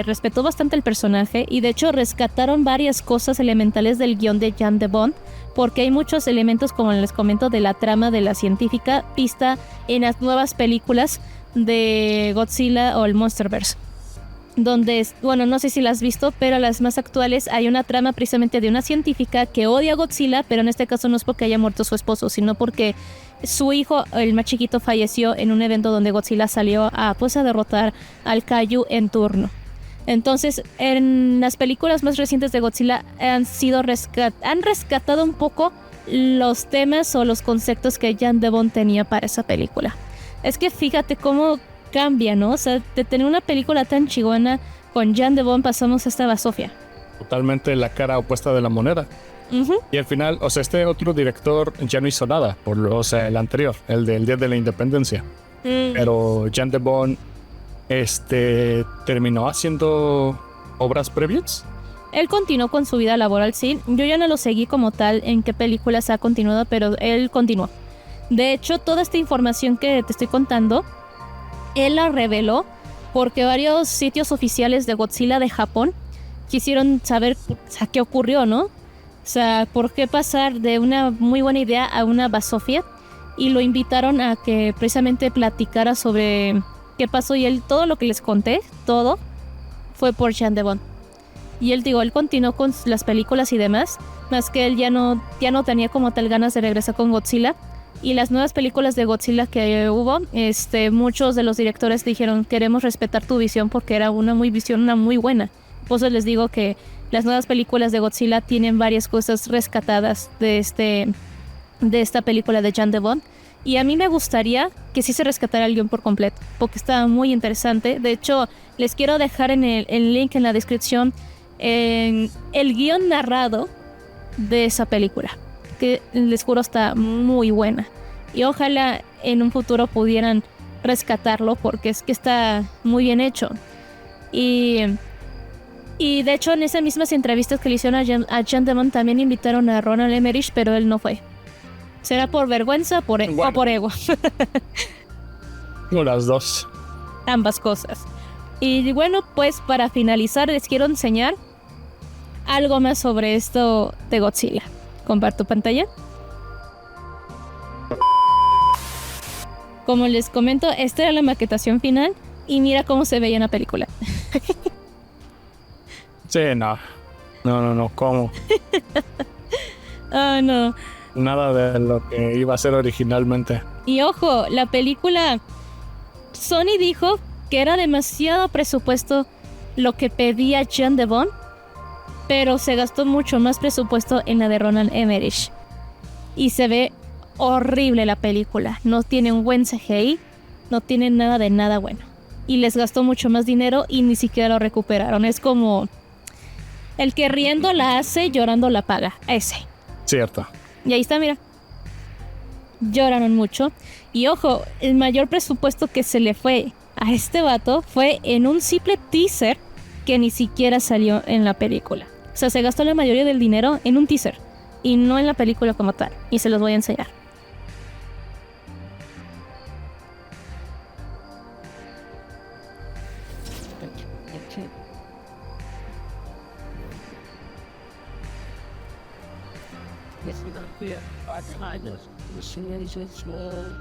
respetó bastante el personaje y de hecho rescataron varias cosas elementales del guión de Jan de Bont, porque hay muchos elementos, como les comento, de la trama de la científica vista en las nuevas películas de Godzilla o el Monsterverse. Donde, bueno, no sé si las has visto, pero las más actuales hay una trama precisamente de una científica que odia a Godzilla, pero en este caso no es porque haya muerto su esposo, sino porque su hijo, el más chiquito, falleció en un evento donde Godzilla salió a derrotar al Kaiju en turno. Entonces, en las películas más recientes de Godzilla han rescatado un poco los temas o los conceptos que Jan de Bont tenía para esa película. Es que fíjate cómo cambia, ¿no? O sea, de tener una película tan chingona con Jan de Bont pasamos a esta basofia. Totalmente la cara opuesta de la moneda. Uh-huh. Y al final, o sea, este otro director ya no hizo nada, o sea, el anterior, el del Día de la Independencia. Pero Jan de Bont terminó haciendo obras previas. Él continuó con su vida laboral, sí. Yo ya no lo seguí como tal en qué películas ha continuado, pero él continuó. De hecho, toda esta información que te estoy contando, él la reveló porque varios sitios oficiales de Godzilla de Japón quisieron saber, o sea, qué ocurrió, ¿no? O sea, ¿por qué pasar de una muy buena idea a una basofia? Y lo invitaron a que precisamente platicara sobre qué pasó. Y él, todo lo que les conté, todo, fue por Jan de Bont. Y él, él continuó con las películas y demás, más que él ya no tenía como tal ganas de regresar con Godzilla. Y las nuevas películas de Godzilla que hubo, muchos de los directores dijeron, queremos respetar tu visión porque era una muy buena. Por eso les digo que las nuevas películas de Godzilla tienen varias cosas rescatadas de esta película de Jan de Bont. Y a mí me gustaría que sí se rescatara el guión por completo, porque está muy interesante. De hecho, les quiero dejar en el link en la descripción el guión narrado de esa película, que les juro está muy buena. Y ojalá en un futuro pudieran rescatarlo, porque es que está muy bien hecho. Y de hecho en esas mismas entrevistas que le hicieron a Jan de Bont también invitaron a Roland Emmerich, pero él no fue. O ¿Será por vergüenza o Bueno. por ego? O las dos. Ambas cosas. Y bueno, pues para finalizar les quiero enseñar algo más sobre esto de Godzilla. Comparto pantalla. Como les comento, esta era la maquetación final y mira cómo se veía en la película. Sí, no. No, ¿cómo? Ah, no. Nada de lo que iba a ser originalmente. Y ojo, la película, Sony dijo que era demasiado presupuesto lo que pedía John Devon, pero se gastó mucho más presupuesto en la de Roland Emmerich. Y se ve horrible la película. No tiene un buen CGI, no tiene nada de nada bueno. Y les gastó mucho más dinero y ni siquiera lo recuperaron. Es como el que riendo la hace, llorando la paga. Ese. Cierto. Y ahí está, mira. Lloraron mucho. Y ojo, el mayor presupuesto que se le fue a este vato fue en un simple teaser que ni siquiera salió en la película. O sea, se gastó la mayoría del dinero en un teaser y no en la película como tal. Y se los voy a enseñar.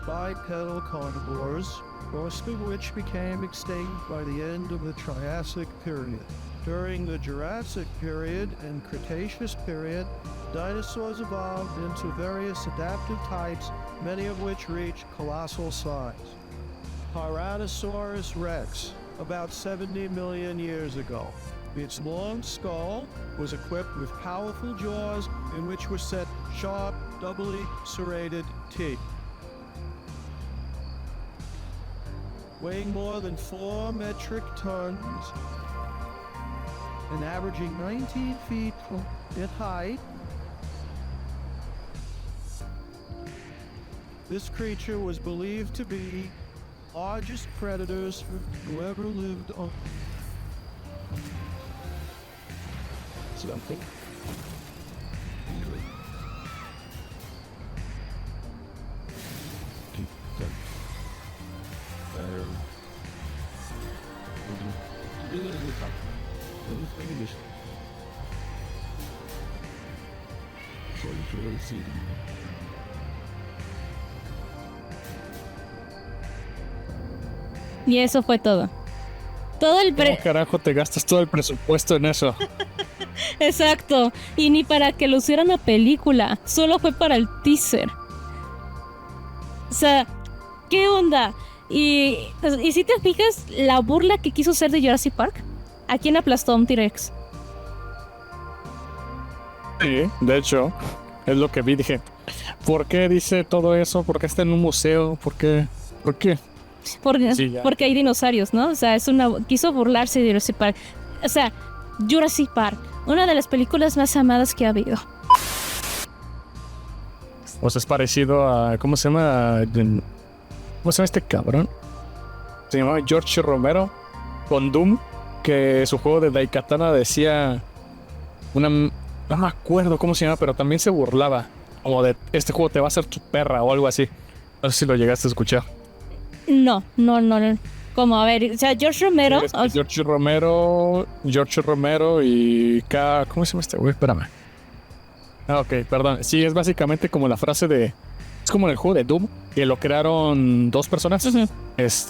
Bipedal carnivores, most of which became extinct by the end of the Triassic period. During the Jurassic period and Cretaceous period, dinosaurs evolved into various adaptive types, many of which reached colossal size. Tyrannosaurus rex, about 70 million years ago. Its long skull was equipped with powerful jaws in which were set sharp, doubly serrated teeth. Weighing more than 4 metric tons and averaging 19 feet in height, this creature was believed to be the largest predators who ever lived on. Something. Y eso fue todo. Todo el ¿Cómo carajo te gastas todo el presupuesto en eso? Exacto. Y ni para que lo hicieran la película. Solo fue para el teaser. O sea, ¿qué onda? Y si te fijas, la burla que quiso hacer de Jurassic Park, ¿a quién aplastó a un T-Rex? Sí, de hecho, es lo que vi. Dije, ¿por qué dice todo eso? ¿Por qué está en un museo? ¿Por qué? Sí, ya. Porque hay dinosaurios, ¿no? O sea, quiso burlarse de Jurassic Park. O sea, Jurassic Park, una de las películas más amadas que ha habido. O sea, es parecido a... ¿Cómo se llama? ¿Cómo se llama este cabrón? Se llamaba George Romero con Doom, que su juego de Daikatana decía no me acuerdo cómo se llama, pero también se burlaba. Como de, este juego te va a hacer tu perra o algo así. No sé si lo llegaste a escuchar. No. Como, a ver, o sea, George Romero... George Romero y ¿cómo se llama este güey? Espérame. Ah, ok, perdón. Sí, es básicamente como la frase de... Es como en el juego de Doom, que lo crearon dos personas. Uh-huh.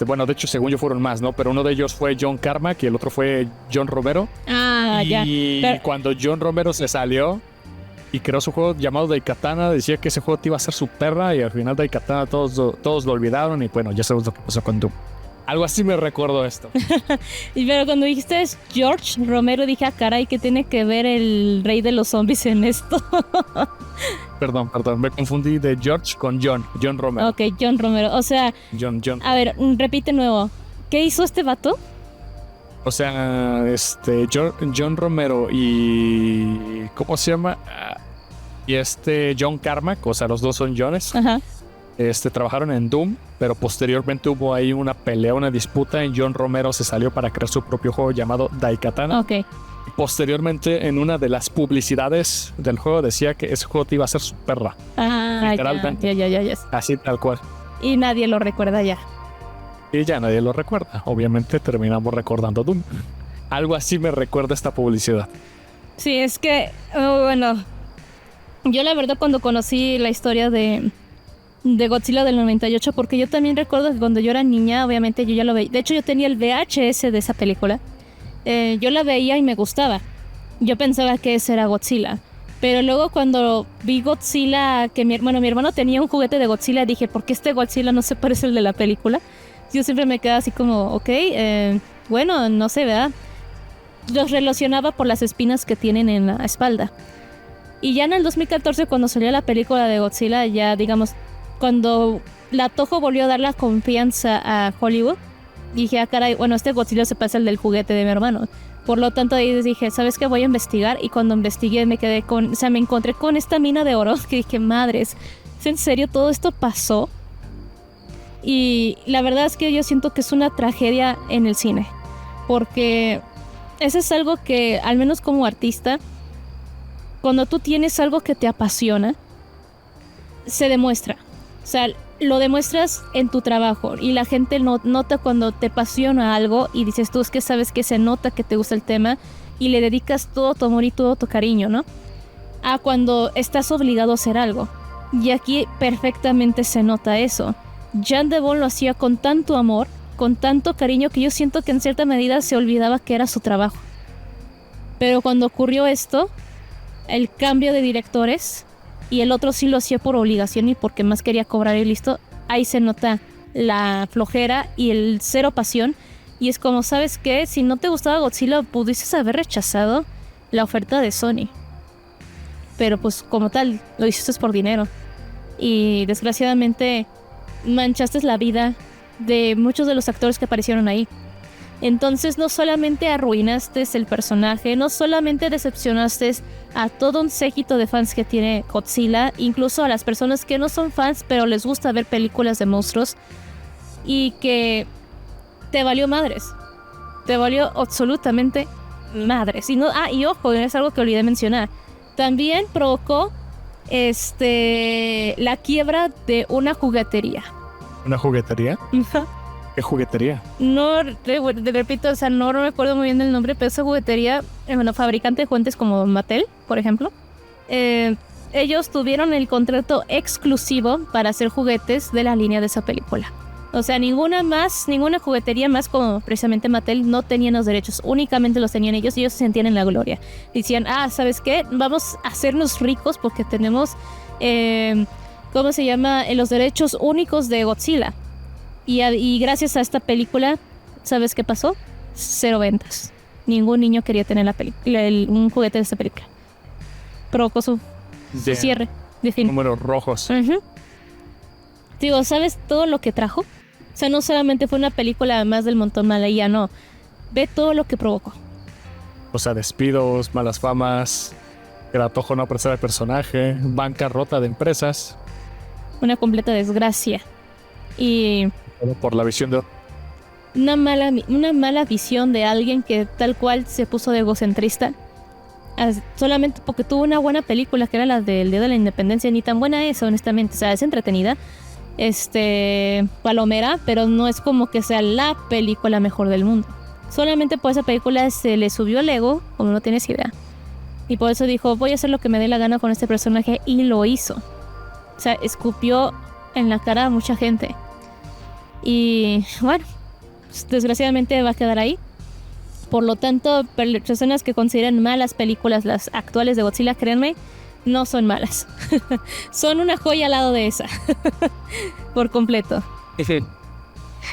Bueno, de hecho, según yo fueron más, ¿no? Pero uno de ellos fue John Carmack y el otro fue John Romero. Ah, ya. Y cuando John Romero se salió y creó su juego llamado Daikatana, decía que ese juego te iba a ser su perra y al final Daikatana todos lo olvidaron y bueno, ya sabemos lo que pasó con Doom. Algo así me recuerdo esto. Pero cuando dijiste George Romero, dije, ah, caray, ¿qué tiene que ver el rey de los zombies en esto? Perdón, me confundí de George con John Romero. Ok, John Romero, o sea... John. A ver, repite nuevo. ¿Qué hizo este vato? O sea, John Romero y... ¿Cómo se llama? Y John Carmack, o sea, los dos son Johnes. Ajá. Trabajaron en Doom, pero posteriormente hubo ahí una pelea, una disputa, y John Romero se salió para crear su propio juego llamado Daikatana. Ok. posteriormente en una de las publicidades del juego decía que ese juego te iba a hacer su perra. Ah, Literalmente. ya. Así tal cual. Y nadie lo recuerda ya. Y ya nadie lo recuerda. Obviamente terminamos recordando Doom. Algo así me recuerda esta publicidad. Sí, es que, bueno, yo la verdad cuando conocí la historia de Godzilla del 98, porque yo también recuerdo que cuando yo era niña, obviamente yo ya lo veía. De hecho, yo tenía el VHS de esa película. Yo la veía y me gustaba. Yo pensaba que ese era Godzilla. Pero luego cuando vi Godzilla, que mi hermano tenía un juguete de Godzilla, dije, ¿por qué este Godzilla no se parece al de la película? Yo siempre me quedaba así como, ok, bueno, no sé, ¿verdad? Los relacionaba por las espinas que tienen en la espalda. Y ya en el 2014, cuando salió la película de Godzilla, ya digamos, cuando la Toho volvió a dar la confianza a Hollywood, dije, caray, bueno, este Godzilla se parece al del juguete de mi hermano. Por lo tanto, ahí dije, ¿sabes qué? Voy a investigar. Y cuando investigué, me encontré con esta mina de oro, que dije, madres, ¿es en serio todo esto pasó? Y la verdad es que yo siento que es una tragedia en el cine. Porque eso es algo que, al menos como artista, cuando tú tienes algo que te apasiona, se demuestra. O sea, lo demuestras en tu trabajo y la gente nota cuando te apasiona algo y dices tú, es que sabes que se nota que te gusta el tema y le dedicas todo tu amor y todo tu cariño, ¿no? A cuando estás obligado a hacer algo. Y aquí perfectamente se nota eso. Jean de Bond lo hacía con tanto amor, con tanto cariño, que yo siento que en cierta medida se olvidaba que era su trabajo. Pero cuando ocurrió esto, el cambio de directores, y el otro sí lo hacía por obligación y porque más quería cobrar y listo, ahí se nota la flojera y el cero pasión. Y es como, ¿sabes qué? Si no te gustaba Godzilla, pudieses haber rechazado la oferta de Sony. Pero pues como tal, lo hiciste por dinero. Y desgraciadamente manchaste la vida de muchos de los actores que aparecieron ahí. Entonces no solamente arruinaste el personaje, no solamente decepcionaste a todo un séquito de fans que tiene Godzilla, incluso a las personas que no son fans pero les gusta ver películas de monstruos, y que te valió madres. Te valió absolutamente madres. Y ojo, es algo que olvidé mencionar. También provocó la quiebra de una juguetería. ¿Una juguetería? ¿Qué juguetería? No, repito, o sea, no recuerdo muy bien el nombre, pero esa juguetería, bueno, fabricante de juguetes como Mattel, por ejemplo, ellos tuvieron el contrato exclusivo para hacer juguetes de la línea de esa película. O sea, ninguna juguetería más como precisamente Mattel no tenían los derechos, únicamente los tenían ellos y ellos se sentían en la gloria. Decían, ¿sabes qué? Vamos a hacernos ricos porque tenemos, ¿cómo se llama? Los derechos únicos de Godzilla. Y gracias a esta película, ¿sabes qué pasó? 0 ventas. Ningún niño quería tener un juguete de esta película. Provocó su cierre de fin. Números rojos. Digo, ¿sabes todo lo que trajo? O sea, no solamente fue una película más del montón mala y ya no. Ve todo lo que provocó. O sea, despidos, malas famas, que la Toho no apreciaba el personaje, bancarrota de empresas. Una completa desgracia. Y por la visión de una mala visión de alguien que tal cual se puso de egocentrista solamente porque tuvo una buena película que era la del Día de la Independencia. Ni tan buena es, honestamente. O sea, es entretenida, palomera, pero no es como que sea la película mejor del mundo. Solamente por esa película se le subió el ego, como no tienes idea, y por eso dijo, voy a hacer lo que me dé la gana con este personaje, y lo hizo. O sea, escupió en la cara a mucha gente. Y bueno, desgraciadamente va a quedar ahí. Por lo tanto, personas que consideran malas películas las actuales de Godzilla, créanme, no son malas. Son una joya al lado de esa. Por completo.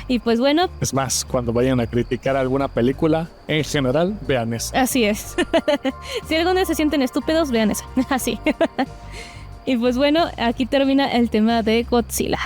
Y pues bueno. Es más, cuando vayan a criticar alguna película, en general, vean esa. Así es. Si algunos se sienten estúpidos, vean esa. Así. Y pues bueno, aquí termina el tema de Godzilla.